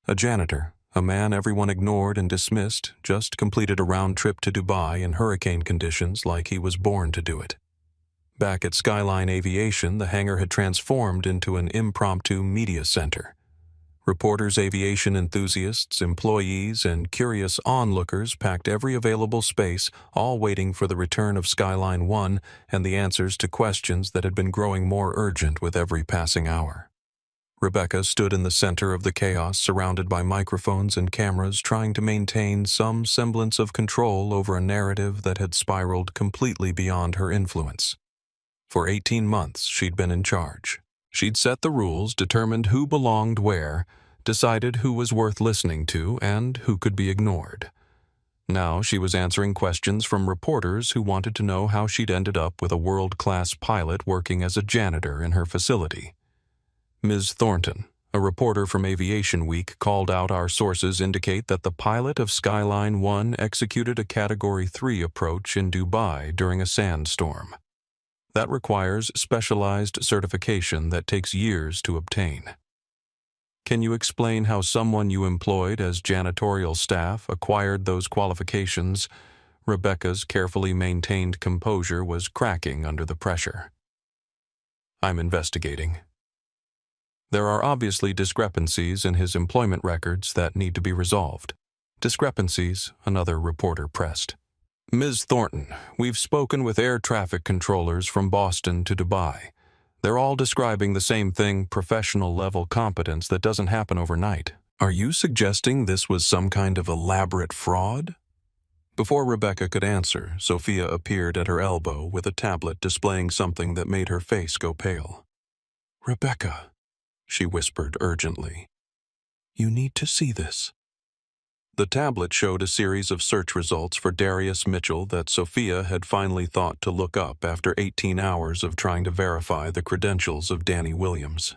A janitor, a man everyone ignored and dismissed, just completed a round trip to Dubai in hurricane conditions like he was born to do it. Back at Skyline Aviation, the hangar had transformed into an impromptu media center. Reporters, aviation enthusiasts, employees, and curious onlookers packed every available space, all waiting for the return of Skyline One and the answers to questions that had been growing more urgent with every passing hour. Rebecca stood in the center of the chaos, surrounded by microphones and cameras, trying to maintain some semblance of control over a narrative that had spiraled completely beyond her influence. For 18 months, she'd been in charge. She'd set the rules, determined who belonged where, decided who was worth listening to and who could be ignored. Now she was answering questions from reporters who wanted to know how she'd ended up with a world-class pilot working as a janitor in her facility. Ms. Thornton, a reporter from Aviation Week, called out, "Our sources indicate that the pilot of Skyline One executed a Category 3 approach in Dubai during a sandstorm. That requires specialized certification that takes years to obtain. Can you explain how someone you employed as janitorial staff acquired those qualifications?" Rebecca's carefully maintained composure was cracking under the pressure. "I'm investigating. There are obviously discrepancies in his employment records that need to be resolved." "Discrepancies?" another reporter pressed. "Ms. Thornton, we've spoken with air traffic controllers from Boston to Dubai. They're all describing the same thing, professional-level competence that doesn't happen overnight. Are you suggesting this was some kind of elaborate fraud?" Before Rebecca could answer, Sophia appeared at her elbow with a tablet displaying something that made her face go pale. "Rebecca," she whispered urgently, "you need to see this." The tablet showed a series of search results for Darius Mitchell that Sophia had finally thought to look up after 18 hours of trying to verify the credentials of Danny Williams.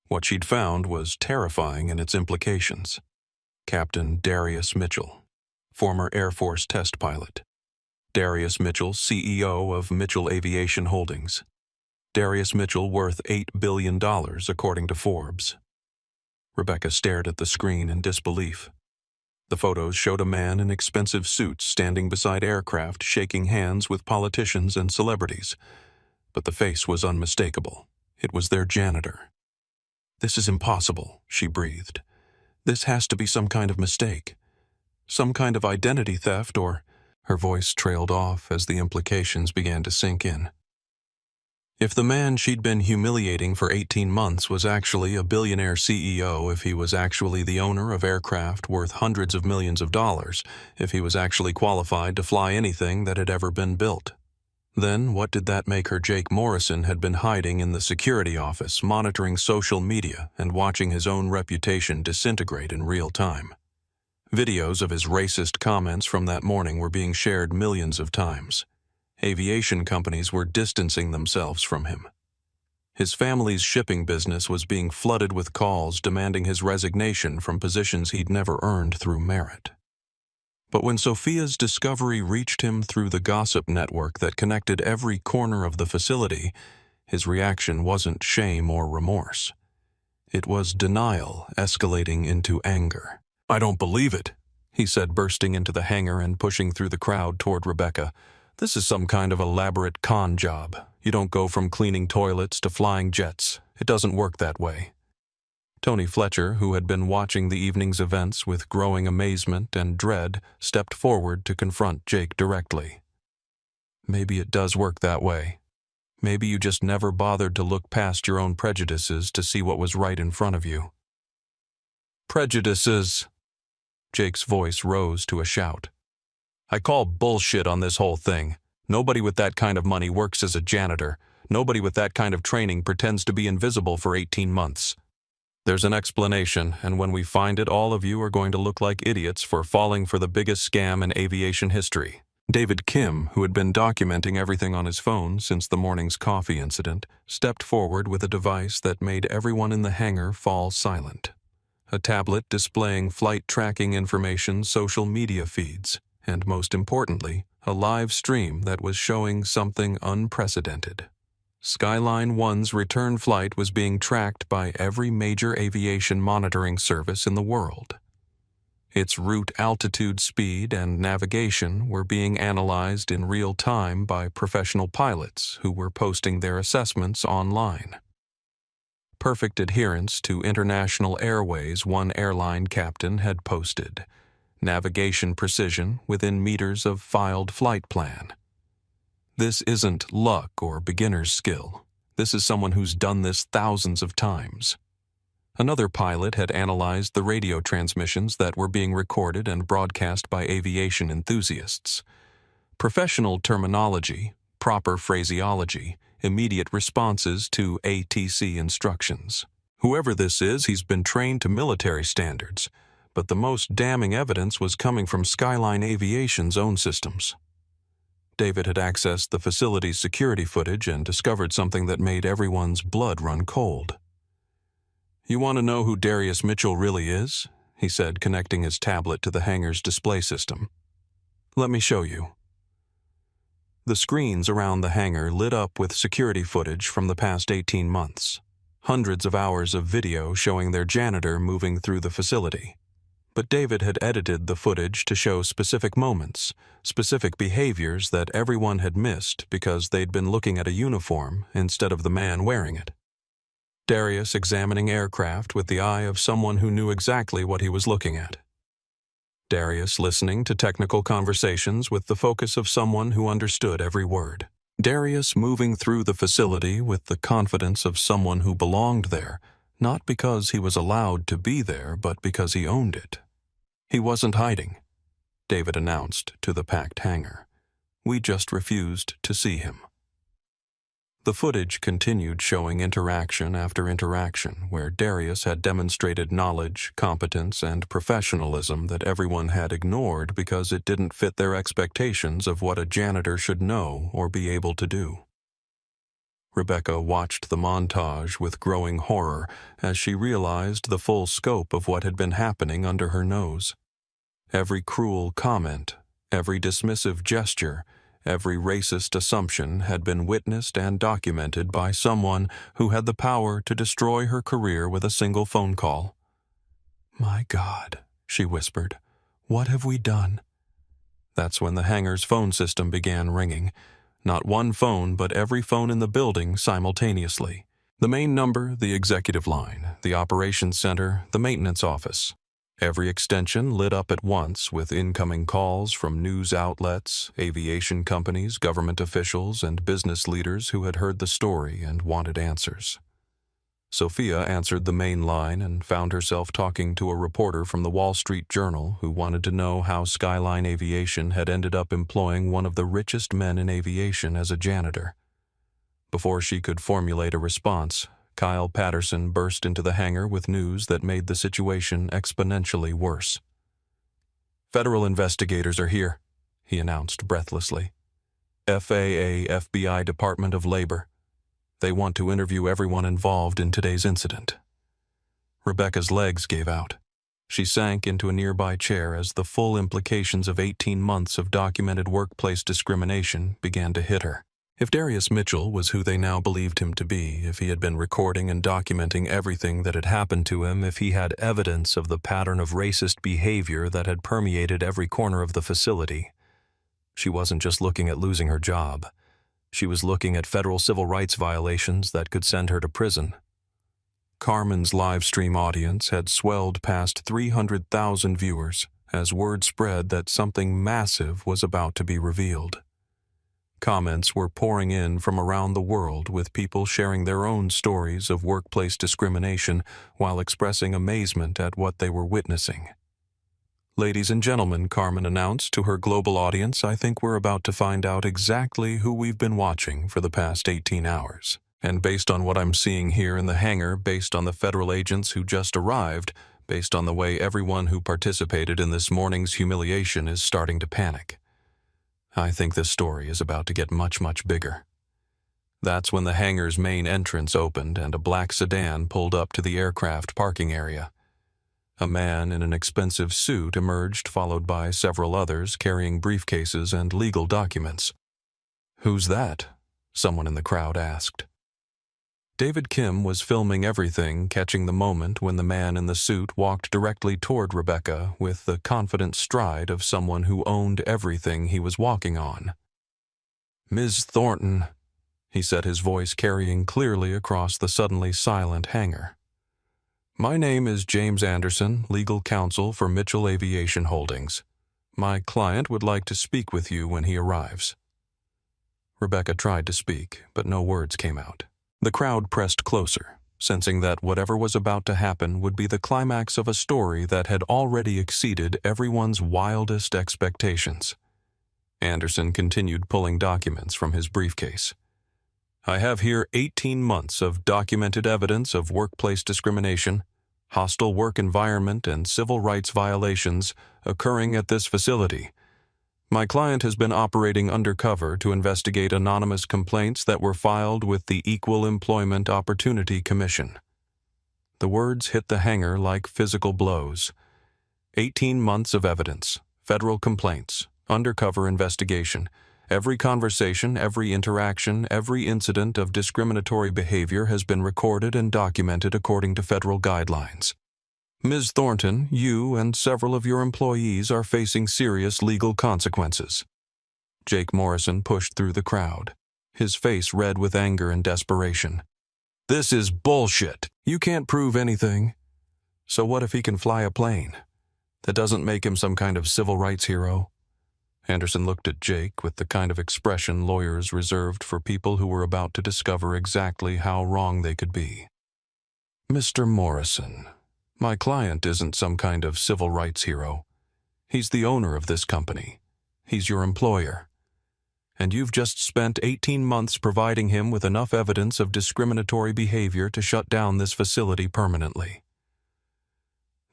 What she'd found was terrifying in its implications. Captain Darius Mitchell, former Air Force test pilot. Darius Mitchell, CEO of Mitchell Aviation Holdings. Darius Mitchell worth $8 billion according to Forbes. Rebecca stared at the screen in disbelief. The photos showed a man in expensive suits standing beside aircraft, shaking hands with politicians and celebrities. But the face was unmistakable. It was their janitor. "This is impossible," she breathed. "This has to be some kind of mistake. Some kind of identity theft or—" Her voice trailed off as the implications began to sink in. If the man she'd been humiliating for 18 months was actually a billionaire CEO, if he was actually the owner of aircraft worth hundreds of millions of dollars, if he was actually qualified to fly anything that had ever been built, then what did that make her Jake Morrison had been hiding in the security office, monitoring social media and watching his own reputation disintegrate in real time? Videos of his racist comments from that morning were being shared millions of times. Aviation companies were distancing themselves from him. His family's shipping business was being flooded with calls demanding his resignation from positions he'd never earned through merit. But when Sophia's discovery reached him through the gossip network that connected every corner of the facility, his reaction wasn't shame or remorse. It was denial escalating into anger. "I don't believe it," he said, bursting into the hangar and pushing through the crowd toward Rebecca. "This is some kind of elaborate con job. You don't go from cleaning toilets to flying jets. It doesn't work that way." Tony Fletcher, who had been watching the evening's events with growing amazement and dread, stepped forward to confront Jake directly. "Maybe it does work that way. Maybe you just never bothered to look past your own prejudices to see what was right in front of you." "Prejudices!" Jake's voice rose to a shout. "I call bullshit on this whole thing. Nobody with that kind of money works as a janitor. Nobody with that kind of training pretends to be invisible for 18 months. There's an explanation, and when we find it, all of you are going to look like idiots for falling for the biggest scam in aviation history." David Kim, who had been documenting everything on his phone since the morning's coffee incident, stepped forward with a device that made everyone in the hangar fall silent. A tablet displaying flight tracking information, social media feeds, and most importantly, a live stream that was showing something unprecedented. Skyline One's return flight was being tracked by every major aviation monitoring service in the world. Its route, altitude, speed, and navigation were being analyzed in real time by professional pilots who were posting their assessments online. Perfect adherence to international airways, one airline captain had posted. Navigation precision within meters of filed flight plan. This isn't luck or beginner's skill. This is someone who's done this thousands of times. Another pilot had analyzed the radio transmissions that were being recorded and broadcast by aviation enthusiasts. Professional terminology, proper phraseology, immediate responses to ATC instructions. Whoever this is, he's been trained to military standards, but the most damning evidence was coming from Skyline Aviation's own systems. David had accessed the facility's security footage and discovered something that made everyone's blood run cold. "You want to know who Darius Mitchell really is?" he said, connecting his tablet to the hangar's display system. "Let me show you." The screens around the hangar lit up with security footage from the past 18 months. Hundreds of hours of video showing their janitor moving through the facility. But David had edited the footage to show specific moments, specific behaviors that everyone had missed because they'd been looking at a uniform instead of the man wearing it. Darius examining aircraft with the eye of someone who knew exactly what he was looking at. Darius listening to technical conversations with the focus of someone who understood every word. Darius moving through the facility with the confidence of someone who belonged there, not because he was allowed to be there, but because he owned it. "He wasn't hiding," David announced to the packed hangar. "We just refused to see him." The footage continued showing interaction after interaction where Darius had demonstrated knowledge, competence, and professionalism that everyone had ignored because it didn't fit their expectations of what a janitor should know or be able to do. Rebecca watched the montage with growing horror as she realized the full scope of what had been happening under her nose. Every cruel comment, every dismissive gesture, every racist assumption had been witnessed and documented by someone who had the power to destroy her career with a single phone call. "My God," she whispered, What have we done? That's when the hangar's phone system began ringing. Not one phone, but every phone in the building simultaneously. The main number, the executive line, the operations center, the maintenance office. Every extension lit up at once with incoming calls from news outlets, aviation companies, government officials, and business leaders who had heard the story and wanted answers. Sophia answered the main line and found herself talking to a reporter from the Wall Street Journal who wanted to know how Skyline Aviation had ended up employing one of the richest men in aviation as a janitor. Before she could formulate a response, Kyle Patterson burst into the hangar with news that made the situation exponentially worse. "Federal investigators are here," he announced breathlessly. "FAA, FBI Department of Labor. They want to interview everyone involved in today's incident." Rebecca's legs gave out. She sank into a nearby chair as the full implications of 18 months of documented workplace discrimination began to hit her. If Darius Mitchell was who they now believed him to be, if he had been recording and documenting everything that had happened to him, if he had evidence of the pattern of racist behavior that had permeated every corner of the facility, she wasn't just looking at losing her job. She was looking at federal civil rights violations that could send her to prison. Carmen's live stream audience had swelled past 300,000 viewers as word spread that something massive was about to be revealed. Comments were pouring in from around the world with people sharing their own stories of workplace discrimination while expressing amazement at what they were witnessing. "Ladies and gentlemen," Carmen announced to her global audience, "I think we're about to find out exactly who we've been watching for the past 18 hours. And based on what I'm seeing here in the hangar, based on the federal agents who just arrived, based on the way everyone who participated in this morning's humiliation is starting to panic, I think this story is about to get much, much bigger." That's when the hangar's main entrance opened and a black sedan pulled up to the aircraft parking area. A man in an expensive suit emerged, followed by several others carrying briefcases and legal documents. "Who's that?" someone in the crowd asked. David Kim was filming everything, catching the moment when the man in the suit walked directly toward Rebecca with the confident stride of someone who owned everything he was walking on. "Ms. Thornton," he said, his voice carrying clearly across the suddenly silent hangar. "My name is James Anderson, legal counsel for Mitchell Aviation Holdings. My client would like to speak with you when he arrives." Rebecca tried to speak, but no words came out. The crowd pressed closer, sensing that whatever was about to happen would be the climax of a story that had already exceeded everyone's wildest expectations. Anderson continued pulling documents from his briefcase. "I have here 18 months of documented evidence of workplace discrimination, hostile work environment, and civil rights violations occurring at this facility. My client has been operating undercover to investigate anonymous complaints that were filed with the Equal Employment Opportunity Commission." The words hit the hangar like physical blows. 18 months of evidence, federal complaints, undercover investigation. Every conversation, every interaction, every incident of discriminatory behavior has been recorded and documented according to federal guidelines. "Ms. Thornton, you and several of your employees are facing serious legal consequences." Jake Morrison pushed through the crowd, his face red with anger and desperation. "This is bullshit. You can't prove anything. So what if he can fly a plane? That doesn't make him some kind of civil rights hero." Anderson looked at Jake with the kind of expression lawyers reserved for people who were about to discover exactly how wrong they could be. "Mr. Morrison, my client isn't some kind of civil rights hero. He's the owner of this company. He's your employer. And you've just spent 18 months providing him with enough evidence of discriminatory behavior to shut down this facility permanently."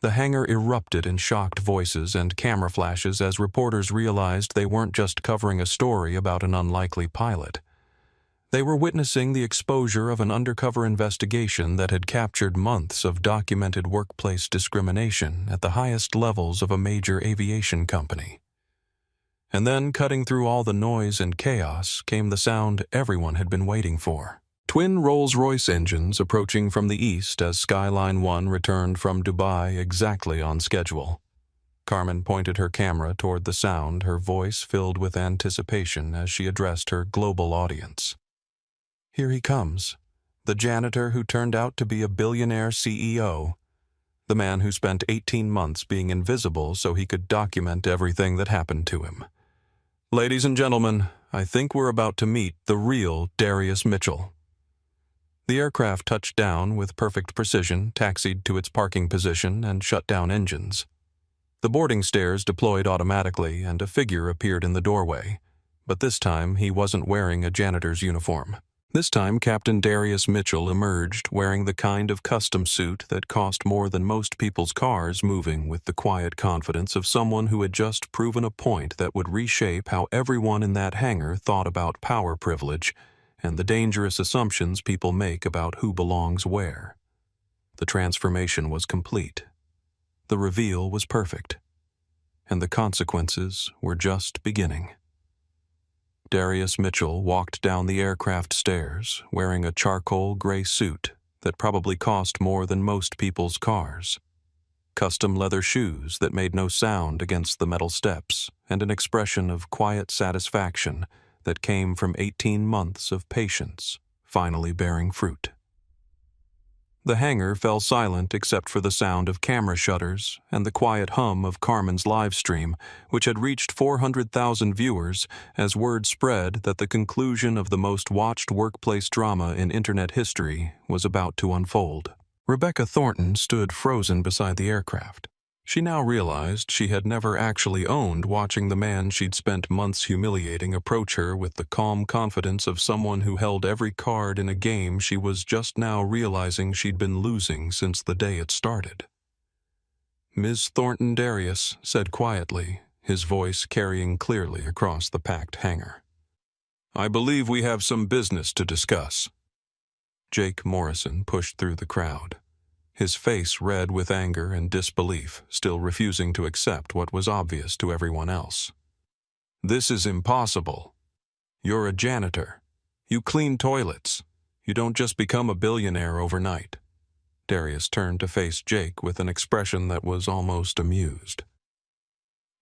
The hangar erupted in shocked voices and camera flashes as reporters realized they weren't just covering a story about an unlikely pilot. They were witnessing the exposure of an undercover investigation that had captured months of documented workplace discrimination at the highest levels of a major aviation company. And then, cutting through all the noise and chaos, came the sound everyone had been waiting for. Twin Rolls-Royce engines approaching from the east as Skyline 1 returned from Dubai exactly on schedule. Carmen pointed her camera toward the sound, her voice filled with anticipation as she addressed her global audience. Here he comes, the janitor who turned out to be a billionaire CEO, the man who spent 18 months being invisible so he could document everything that happened to him. Ladies and gentlemen, I think we're about to meet the real Darius Mitchell. The aircraft touched down with perfect precision, taxied to its parking position, and shut down engines. The boarding stairs deployed automatically, and a figure appeared in the doorway. But this time, he wasn't wearing a janitor's uniform. This time, Captain Darius Mitchell emerged wearing the kind of custom suit that cost more than most people's cars, moving with the quiet confidence of someone who had just proven a point that would reshape how everyone in that hangar thought about power privilege and the dangerous assumptions people make about who belongs where. The transformation was complete. The reveal was perfect. And the consequences were just beginning. Darius Mitchell walked down the aircraft stairs wearing a charcoal gray suit that probably cost more than most people's cars, custom leather shoes that made no sound against the metal steps, and an expression of quiet satisfaction that came from 18 months of patience finally bearing fruit. The hangar fell silent except for the sound of camera shutters and the quiet hum of Carmen's live stream, which had reached 400,000 viewers as word spread that the conclusion of the most watched workplace drama in internet history was about to unfold. Rebecca Thornton stood frozen beside the aircraft. She now realized she had never actually owned watching the man she'd spent months humiliating approach her with the calm confidence of someone who held every card in a game she was just now realizing she'd been losing since the day it started. Ms. Thornton Darius said quietly, his voice carrying clearly across the packed hangar. I believe we have some business to discuss. Jake Morrison pushed through the crowd, his face red with anger and disbelief, still refusing to accept what was obvious to everyone else. This is impossible. You're a janitor. You clean toilets. You don't just become a billionaire overnight. Darius turned to face Jake with an expression that was almost amused.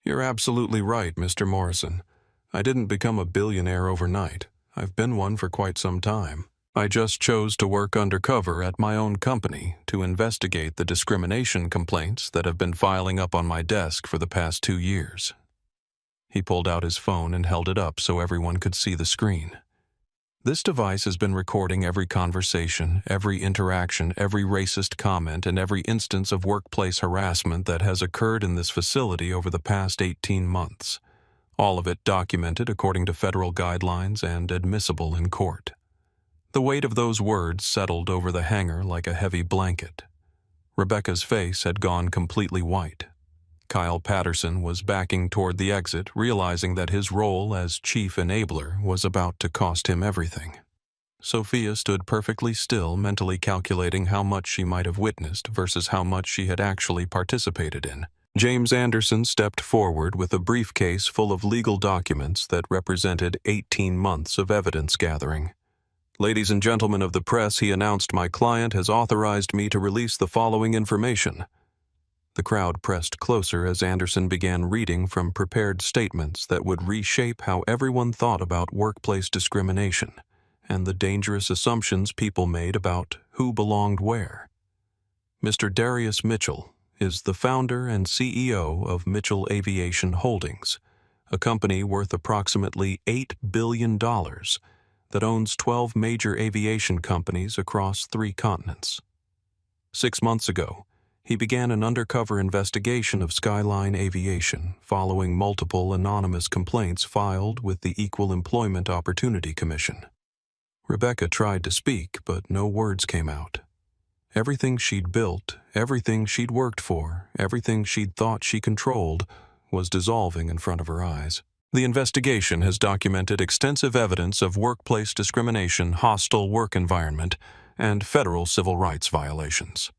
You're absolutely right, Mr. Morrison. I didn't become a billionaire overnight. I've been one for quite some time. I just chose to work undercover at my own company to investigate the discrimination complaints that have been filing up on my desk for the past 2 years. He pulled out his phone and held it up so everyone could see the screen. This device has been recording every conversation, every interaction, every racist comment, and every instance of workplace harassment that has occurred in this facility over the past 18 months. All of it documented according to federal guidelines and admissible in court. The weight of those words settled over the hangar like a heavy blanket. Rebecca's face had gone completely white. Kyle Patterson was backing toward the exit, realizing that his role as chief enabler was about to cost him everything. Sophia stood perfectly still, mentally calculating how much she might have witnessed versus how much she had actually participated in. James Anderson stepped forward with a briefcase full of legal documents that represented 18 months of evidence gathering. Ladies and gentlemen of the press, he announced my client has authorized me to release the following information. The crowd pressed closer as Anderson began reading from prepared statements that would reshape how everyone thought about workplace discrimination and the dangerous assumptions people made about who belonged where. Mr. Darius Mitchell is the founder and CEO of Mitchell Aviation Holdings, a company worth approximately $8 billion that owns 12 major aviation companies across 3 continents. 6 months ago, he began an undercover investigation of Skyline Aviation following multiple anonymous complaints filed with the Equal Employment Opportunity Commission. Rebecca tried to speak, but no words came out. Everything she'd built, everything she'd worked for, everything she'd thought she controlled was dissolving in front of her eyes. The investigation has documented extensive evidence of workplace discrimination, hostile work environment, and federal civil rights violations.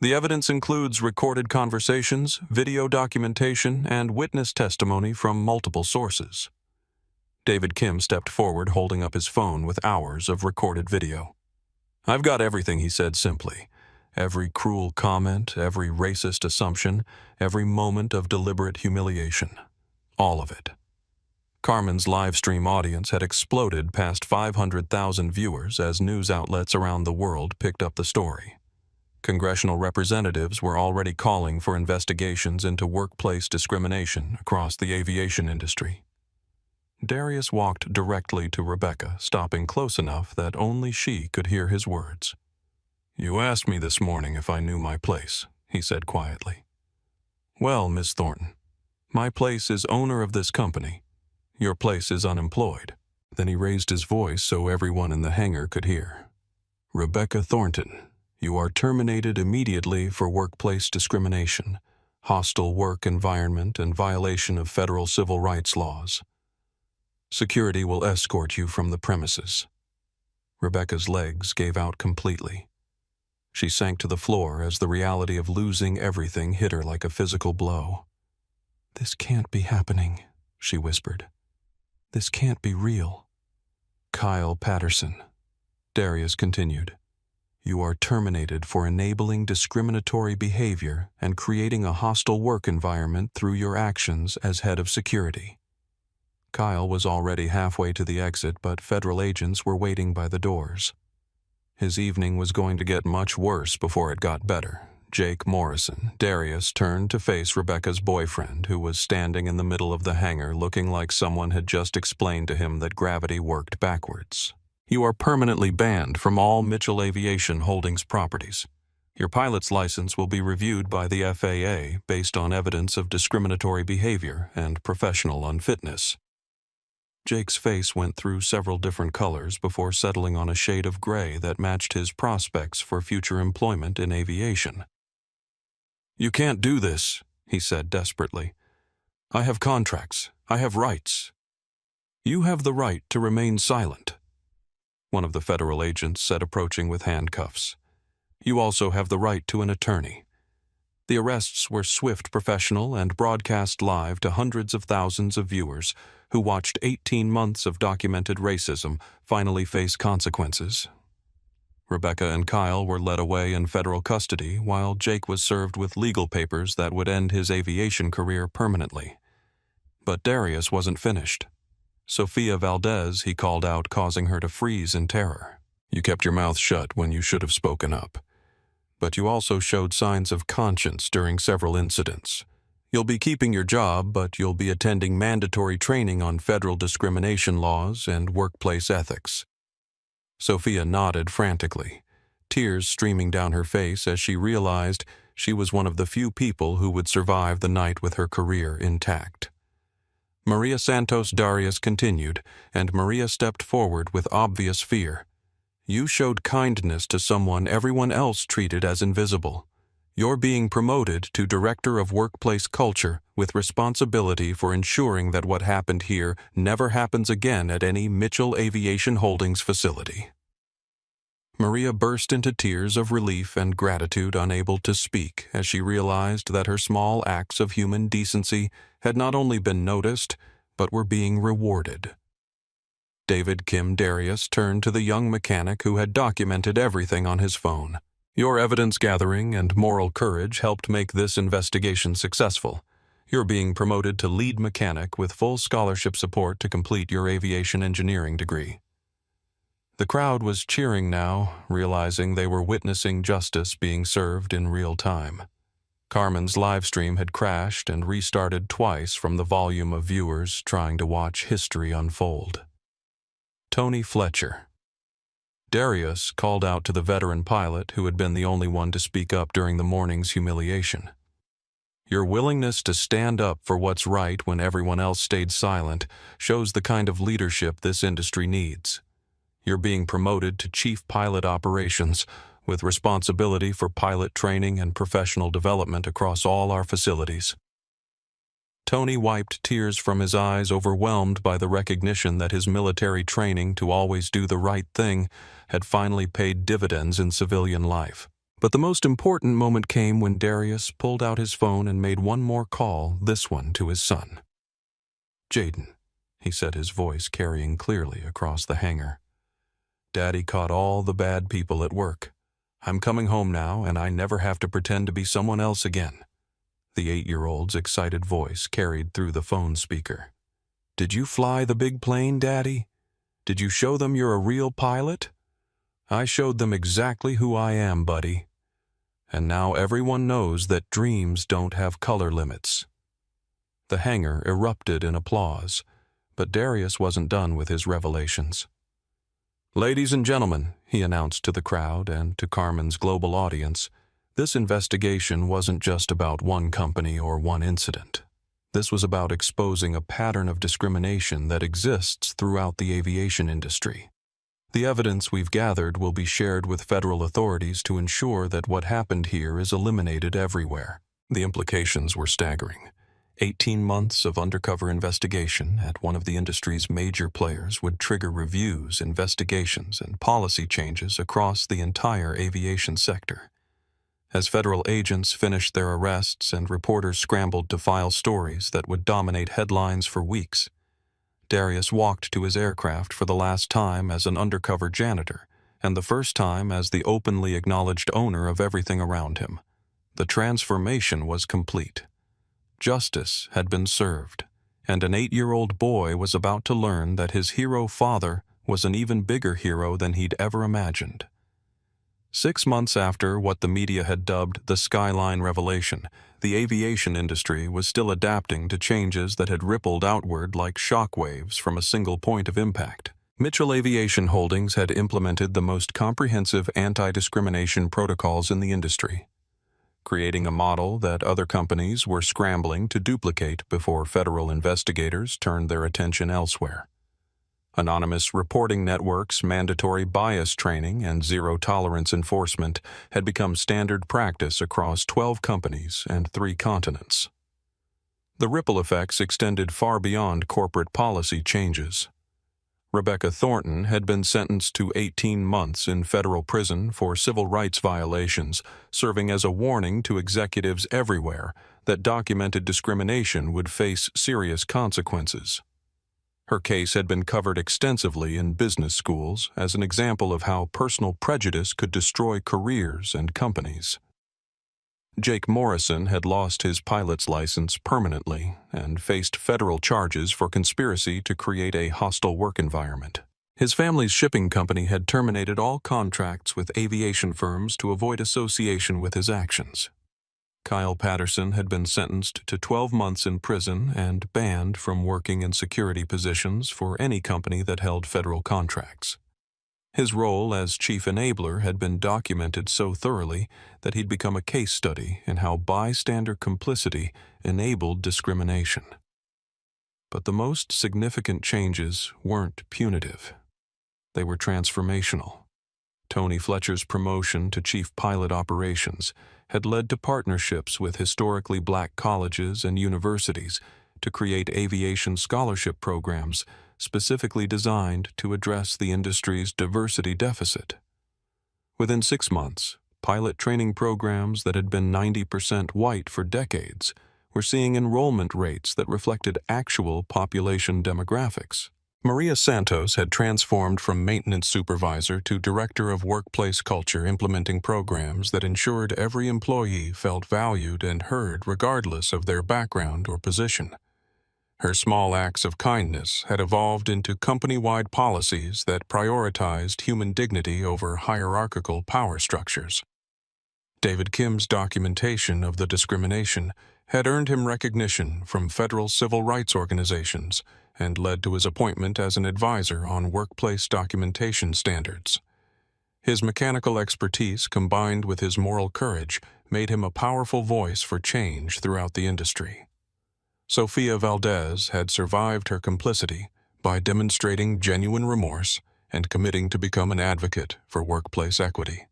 The evidence includes recorded conversations, video documentation, and witness testimony from multiple sources. David Kim stepped forward, holding up his phone with hours of recorded video. I've got everything, he said simply, Every cruel comment, every racist assumption, every moment of deliberate humiliation. All of it. Carmen's live stream audience had exploded past 500,000 viewers as news outlets around the world picked up the story. Congressional representatives were already calling for investigations into workplace discrimination across the aviation industry. Darius walked directly to Rebecca, stopping close enough that only she could hear his words. "You asked me this morning if I knew my place," he said quietly. "Well, Miss Thornton, my place is owner of this company. Your place is unemployed." Then he raised his voice so everyone in the hangar could hear. "Rebecca Thornton, you are terminated immediately for workplace discrimination, hostile work environment, and violation of federal civil rights laws. Security will escort you from the premises." Rebecca's legs gave out completely. She sank to the floor as the reality of losing everything hit her like a physical blow. "This can't be happening," she whispered. "This can't be real." "Kyle Patterson," Darius continued, "you are terminated for enabling discriminatory behavior and creating a hostile work environment through your actions as head of security." Kyle was already halfway to the exit, but federal agents were waiting by the doors. His evening was going to get much worse before it got better. Jake Morrison, Darius turned to face Rebecca's boyfriend, who was standing in the middle of the hangar looking like someone had just explained to him that gravity worked backwards. "You are permanently banned from all Mitchell Aviation Holdings properties. Your pilot's license will be reviewed by the FAA based on evidence of discriminatory behavior and professional unfitness." Jake's face went through several different colors before settling on a shade of gray that matched his prospects for future employment in aviation. "You can't do this," he said desperately. "I have contracts. I have rights." "You have the right to remain silent," one of the federal agents said, approaching with handcuffs. "You also have the right to an attorney." The arrests were swift, professional, and broadcast live to hundreds of thousands of viewers who watched 18 months of documented racism finally face consequences. Rebecca and Kyle were led away in federal custody, while Jake was served with legal papers that would end his aviation career permanently. But Darius wasn't finished. Sophia Valdez, he called out, causing her to freeze in terror. "You kept your mouth shut when you should have spoken up. But you also showed signs of conscience during several incidents. You'll be keeping your job, but you'll be attending mandatory training on federal discrimination laws and workplace ethics." Sophia nodded frantically, tears streaming down her face as she realized she was one of the few people who would survive the night with her career intact. Maria Santos Darius continued, and Maria stepped forward with obvious fear. "You showed kindness to someone everyone else treated as invisible. You're being promoted to Director of Workplace Culture with responsibility for ensuring that what happened here never happens again at any Mitchell Aviation Holdings facility." Maria burst into tears of relief and gratitude, unable to speak, as she realized that her small acts of human decency had not only been noticed, but were being rewarded. David Kim Darius turned to the young mechanic who had documented everything on his phone. "Your evidence gathering and moral courage helped make this investigation successful. You're being promoted to lead mechanic with full scholarship support to complete your aviation engineering degree." The crowd was cheering now, realizing they were witnessing justice being served in real time. Carmen's live stream had crashed and restarted twice from the volume of viewers trying to watch history unfold. Tony Fletcher. Darius called out to the veteran pilot who had been the only one to speak up during the morning's humiliation. "Your willingness to stand up for what's right when everyone else stayed silent shows the kind of leadership this industry needs. You're being promoted to Chief Pilot Operations, with responsibility for pilot training and professional development across all our facilities." Tony wiped tears from his eyes, overwhelmed by the recognition that his military training to always do the right thing had finally paid dividends in civilian life. But the most important moment came when Darius pulled out his phone and made one more call, this one to his son. "Jaden," he said, his voice carrying clearly across the hangar. "Daddy caught all the bad people at work. I'm coming home now, and I never have to pretend to be someone else again. The 8-year-old's excited voice carried through the phone speaker. Did you fly the big plane, Daddy? Did you show them you're a real pilot? I showed them exactly who I am, buddy. And now everyone knows that dreams don't have color limits. The hangar erupted in applause, but Darius wasn't done with his revelations. Ladies and gentlemen, he announced to the crowd and to Carmen's global audience, this investigation wasn't just about one company or one incident. This was about exposing a pattern of discrimination that exists throughout the aviation industry. The evidence we've gathered will be shared with federal authorities to ensure that what happened here is eliminated everywhere. The implications were staggering. 18 months of undercover investigation at one of the industry's major players would trigger reviews, investigations, and policy changes across the entire aviation sector. As federal agents finished their arrests and reporters scrambled to file stories that would dominate headlines for weeks, Darius walked to his aircraft for the last time as an undercover janitor, and the first time as the openly acknowledged owner of everything around him. The transformation was complete. Justice had been served, and an 8-year-old boy was about to learn that his hero father was an even bigger hero than he'd ever imagined. 6 months after what the media had dubbed the skyline revelation, the aviation industry was still adapting to changes that had rippled outward like shockwaves from a single point of impact. Mitchell Aviation Holdings had implemented the most comprehensive anti-discrimination protocols in the industry, creating a model that other companies were scrambling to duplicate before federal investigators turned their attention elsewhere. Anonymous reporting networks, mandatory bias training, and zero-tolerance enforcement had become standard practice across 12 companies and 3 continents. The ripple effects extended far beyond corporate policy changes. Rebecca Thornton had been sentenced to 18 months in federal prison for civil rights violations, serving as a warning to executives everywhere that documented discrimination would face serious consequences. Her case had been covered extensively in business schools as an example of how personal prejudice could destroy careers and companies. Jake Morrison had lost his pilot's license permanently and faced federal charges for conspiracy to create a hostile work environment. His family's shipping company had terminated all contracts with aviation firms to avoid association with his actions. Kyle Patterson had been sentenced to 12 months in prison and banned from working in security positions for any company that held federal contracts. His role as chief enabler had been documented so thoroughly that he'd become a case study in how bystander complicity enabled discrimination. But the most significant changes weren't punitive. They were transformational. Tony Fletcher's promotion to chief pilot operations had led to partnerships with historically black colleges and universities to create aviation scholarship programs specifically designed to address the industry's diversity deficit. Within 6 months, pilot training programs that had been 90% white for decades were seeing enrollment rates that reflected actual population demographics. Maria Santos had transformed from maintenance supervisor to director of workplace culture, implementing programs that ensured every employee felt valued and heard regardless of their background or position. Her small acts of kindness had evolved into company-wide policies that prioritized human dignity over hierarchical power structures. David Kim's documentation of the discrimination had earned him recognition from federal civil rights organizations and led to his appointment as an advisor on workplace documentation standards. His mechanical expertise combined with his moral courage made him a powerful voice for change throughout the industry. Sophia Valdez had survived her complicity by demonstrating genuine remorse and committing to become an advocate for workplace equity.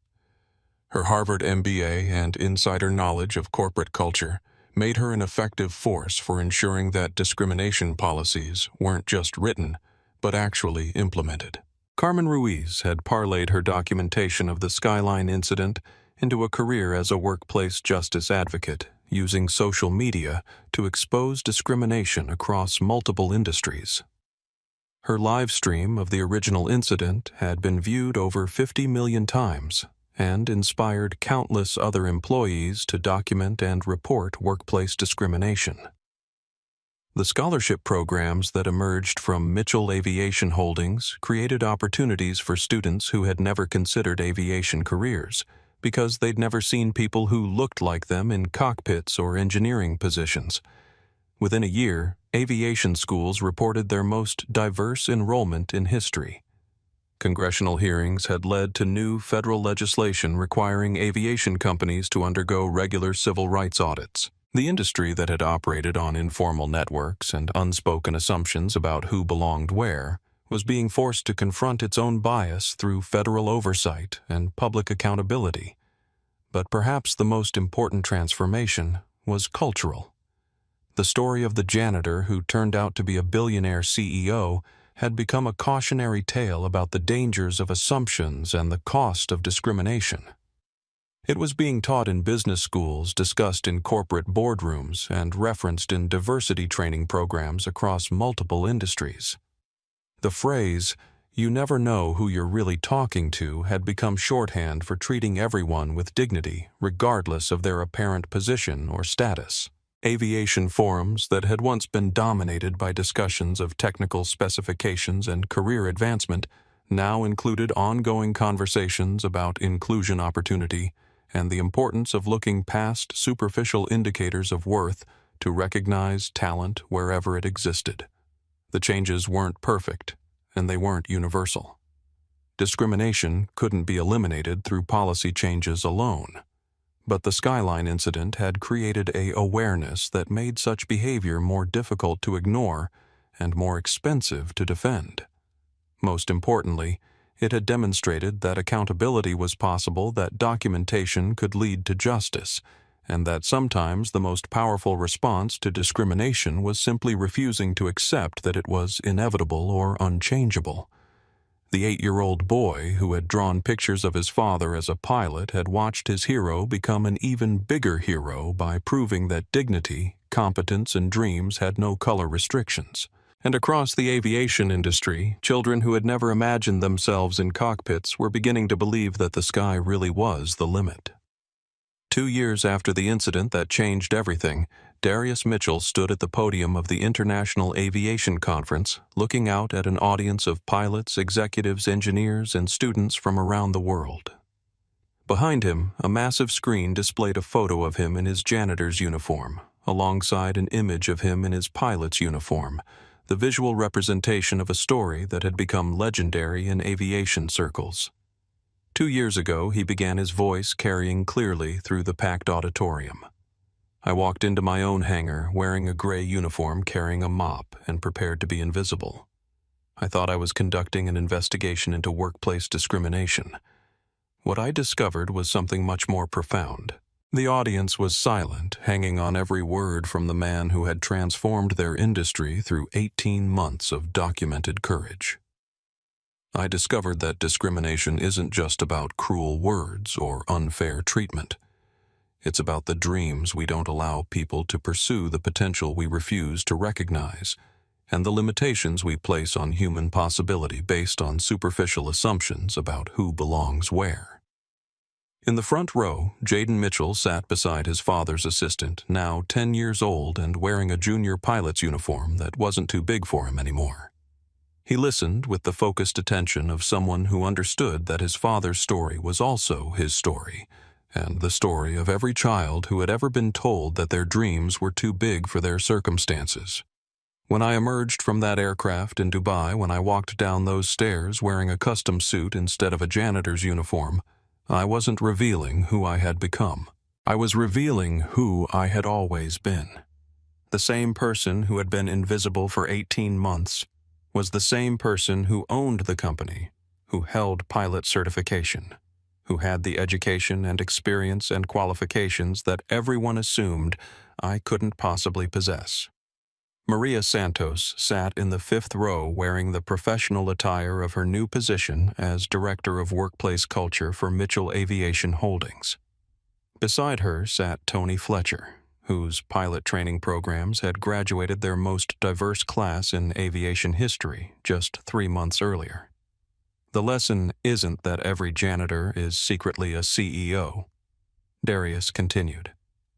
Her Harvard MBA and insider knowledge of corporate culture made her an effective force for ensuring that discrimination policies weren't just written, but actually implemented. Carmen Ruiz had parlayed her documentation of the Skyline incident into a career as a workplace justice advocate, using social media to expose discrimination across multiple industries. Her live stream of the original incident had been viewed over 50 million times, and inspired countless other employees to document and report workplace discrimination. The scholarship programs that emerged from Mitchell Aviation Holdings created opportunities for students who had never considered aviation careers because they'd never seen people who looked like them in cockpits or engineering positions. Within a year, aviation schools reported their most diverse enrollment in history. Congressional hearings had led to new federal legislation requiring aviation companies to undergo regular civil rights audits. The industry that had operated on informal networks and unspoken assumptions about who belonged where was being forced to confront its own bias through federal oversight and public accountability. But perhaps the most important transformation was cultural. The story of the janitor who turned out to be a billionaire CEO had become a cautionary tale about the dangers of assumptions and the cost of discrimination. It was being taught in business schools, discussed in corporate boardrooms, and referenced in diversity training programs across multiple industries. The phrase, "You never know who you're really talking to," had become shorthand for treating everyone with dignity, regardless of their apparent position or status. Aviation forums that had once been dominated by discussions of technical specifications and career advancement now included ongoing conversations about inclusion opportunity and the importance of looking past superficial indicators of worth to recognize talent wherever it existed. The changes weren't perfect, and they weren't universal. Discrimination couldn't be eliminated through policy changes alone. But the Skyline incident had created an awareness that made such behavior more difficult to ignore and more expensive to defend. Most importantly, it had demonstrated that accountability was possible, that documentation could lead to justice, and that sometimes the most powerful response to discrimination was simply refusing to accept that it was inevitable or unchangeable. The 8-year-old boy who had drawn pictures of his father as a pilot had watched his hero become an even bigger hero by proving that dignity, competence, and dreams had no color restrictions. And across the aviation industry, children who had never imagined themselves in cockpits were beginning to believe that the sky really was the limit. 2 years after the incident that changed everything, Darius Mitchell stood at the podium of the International Aviation Conference, looking out at an audience of pilots, executives, engineers, and students from around the world. Behind him, a massive screen displayed a photo of him in his janitor's uniform, alongside an image of him in his pilot's uniform, the visual representation of a story that had become legendary in aviation circles. 2 years ago, he began his voice carrying clearly through the packed auditorium. I walked into my own hangar wearing a gray uniform, carrying a mop, and prepared to be invisible. I thought I was conducting an investigation into workplace discrimination. What I discovered was something much more profound. The audience was silent, hanging on every word from the man who had transformed their industry through 18 months of documented courage. I discovered that discrimination isn't just about cruel words or unfair treatment. It's about the dreams we don't allow people to pursue, the potential we refuse to recognize, and the limitations we place on human possibility based on superficial assumptions about who belongs where. In the front row, Jaden Mitchell sat beside his father's assistant, now 10 years old and wearing a junior pilot's uniform that wasn't too big for him anymore. He listened with the focused attention of someone who understood that his father's story was also his story, and the story of every child who had ever been told that their dreams were too big for their circumstances. When I emerged from that aircraft in Dubai, when I walked down those stairs wearing a custom suit instead of a janitor's uniform, I wasn't revealing who I had become. I was revealing who I had always been. The same person who had been invisible for 18 months was the same person who owned the company, who held pilot certification, who had the education and experience and qualifications that everyone assumed I couldn't possibly possess. Maria Santos sat in the 5th row wearing the professional attire of her new position as Director of Workplace Culture for Mitchell Aviation Holdings. Beside her sat Tony Fletcher, whose pilot training programs had graduated their most diverse class in aviation history just 3 months earlier. The lesson isn't that every janitor is secretly a CEO. Darius continued.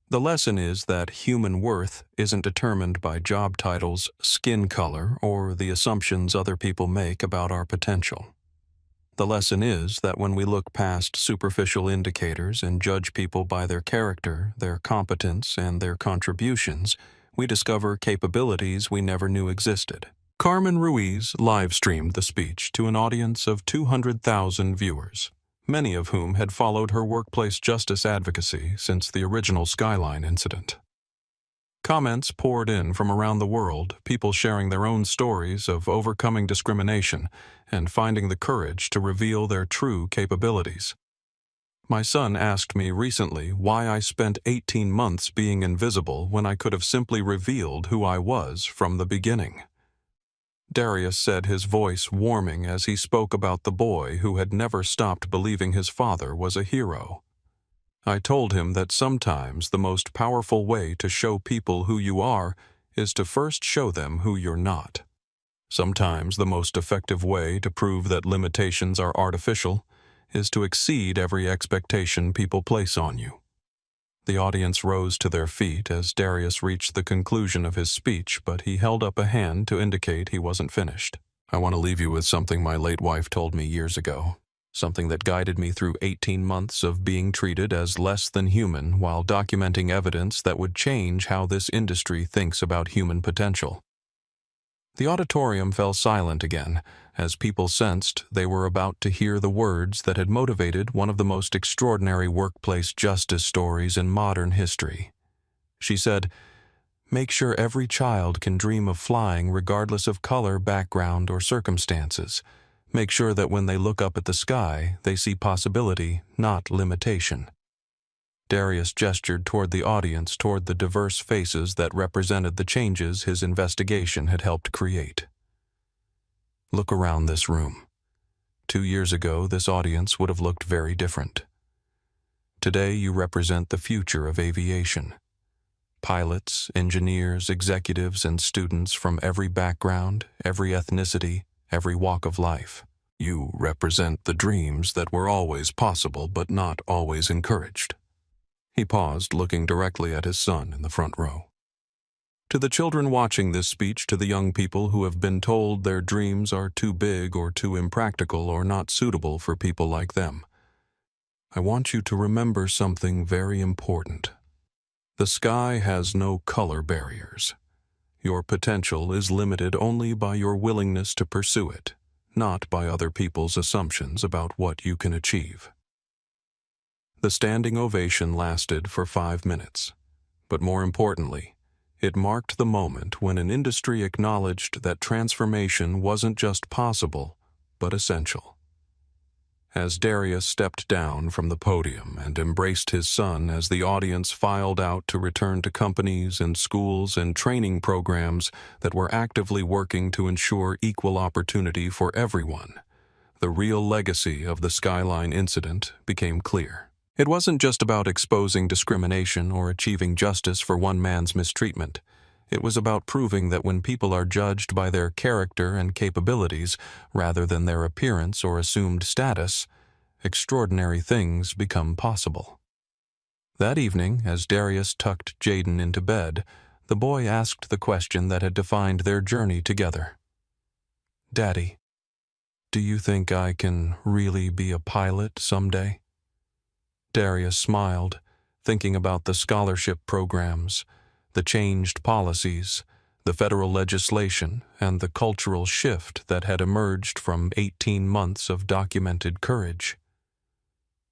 The lesson is that human worth isn't determined by job titles, skin color, or the assumptions other people make about our potential. The lesson is that when we look past superficial indicators and judge people by their character, their competence, and their contributions, we discover capabilities we never knew existed. Carmen Ruiz live-streamed the speech to an audience of 200,000 viewers, many of whom had followed her workplace justice advocacy since the original Skyline incident. Comments poured in from around the world, people sharing their own stories of overcoming discrimination and finding the courage to reveal their true capabilities. My son asked me recently why I spent 18 months being invisible when I could have simply revealed who I was from the beginning. Darius said, his voice warming as he spoke about the boy who had never stopped believing his father was a hero. I told him that sometimes the most powerful way to show people who you are is to first show them who you're not. Sometimes the most effective way to prove that limitations are artificial is to exceed every expectation people place on you. The audience rose to their feet as Darius reached the conclusion of his speech, but he held up a hand to indicate he wasn't finished. I want to leave you with something my late wife told me years ago. Something that guided me through 18 months of being treated as less than human while documenting evidence that would change how this industry thinks about human potential. The auditorium fell silent again, as people sensed they were about to hear the words that had motivated one of the most extraordinary workplace justice stories in modern history. She said, "Make sure every child can dream of flying regardless of color, background, or circumstances. Make sure that when they look up at the sky, they see possibility, not limitation." Darius gestured toward the audience, toward the diverse faces that represented the changes his investigation had helped create. Look around this room. 2 years ago, this audience would have looked very different. Today, you represent the future of aviation. Pilots, engineers, executives, and students from every background, every ethnicity, every walk of life. You represent the dreams that were always possible but not always encouraged. He paused, looking directly at his son in the front row. To the children watching this speech, to the young people who have been told their dreams are too big or too impractical or not suitable for people like them, I want you to remember something very important. The sky has no color barriers. Your potential is limited only by your willingness to pursue it, not by other people's assumptions about what you can achieve. The standing ovation lasted for 5 minutes, but more importantly, it marked the moment when an industry acknowledged that transformation wasn't just possible, but essential. As Darius stepped down from the podium and embraced his son as the audience filed out to return to companies and schools and training programs that were actively working to ensure equal opportunity for everyone, the real legacy of the Skyline incident became clear. It wasn't just about exposing discrimination or achieving justice for one man's mistreatment. It was about proving that when people are judged by their character and capabilities rather than their appearance or assumed status, extraordinary things become possible. That evening, as Darius tucked Jaden into bed, the boy asked the question that had defined their journey together. "Daddy, do you think I can really be a pilot someday?" Darius smiled, thinking about the scholarship programs, the changed policies, the federal legislation, and the cultural shift that had emerged from 18 months of documented courage.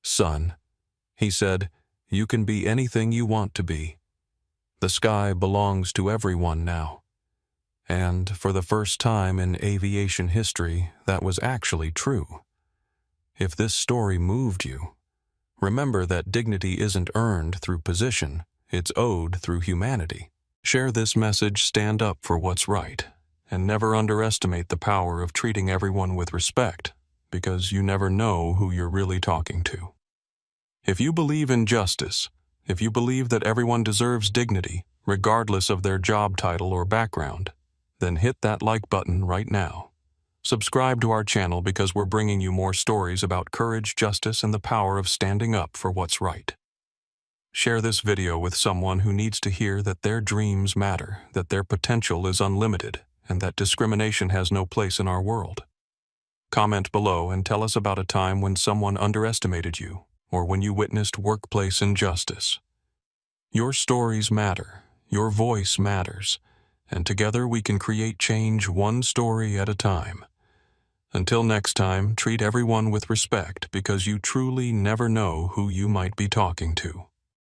"Son," he said, "you can be anything you want to be. The sky belongs to everyone now." And for the first time in aviation history, that was actually true. If this story moved you, remember that dignity isn't earned through position. It's owed through humanity. Share this message, stand up for what's right, and never underestimate the power of treating everyone with respect, because you never know who you're really talking to. If you believe in justice, if you believe that everyone deserves dignity, regardless of their job title or background, then hit that like button right now. Subscribe to our channel because we're bringing you more stories about courage, justice, and the power of standing up for what's right. Share this video with someone who needs to hear that their dreams matter, that their potential is unlimited, and that discrimination has no place in our world. Comment below and tell us about a time when someone underestimated you, or when you witnessed workplace injustice. Your stories matter, your voice matters, and together we can create change one story at a time. Until next time, treat everyone with respect because you truly never know who you might be talking to.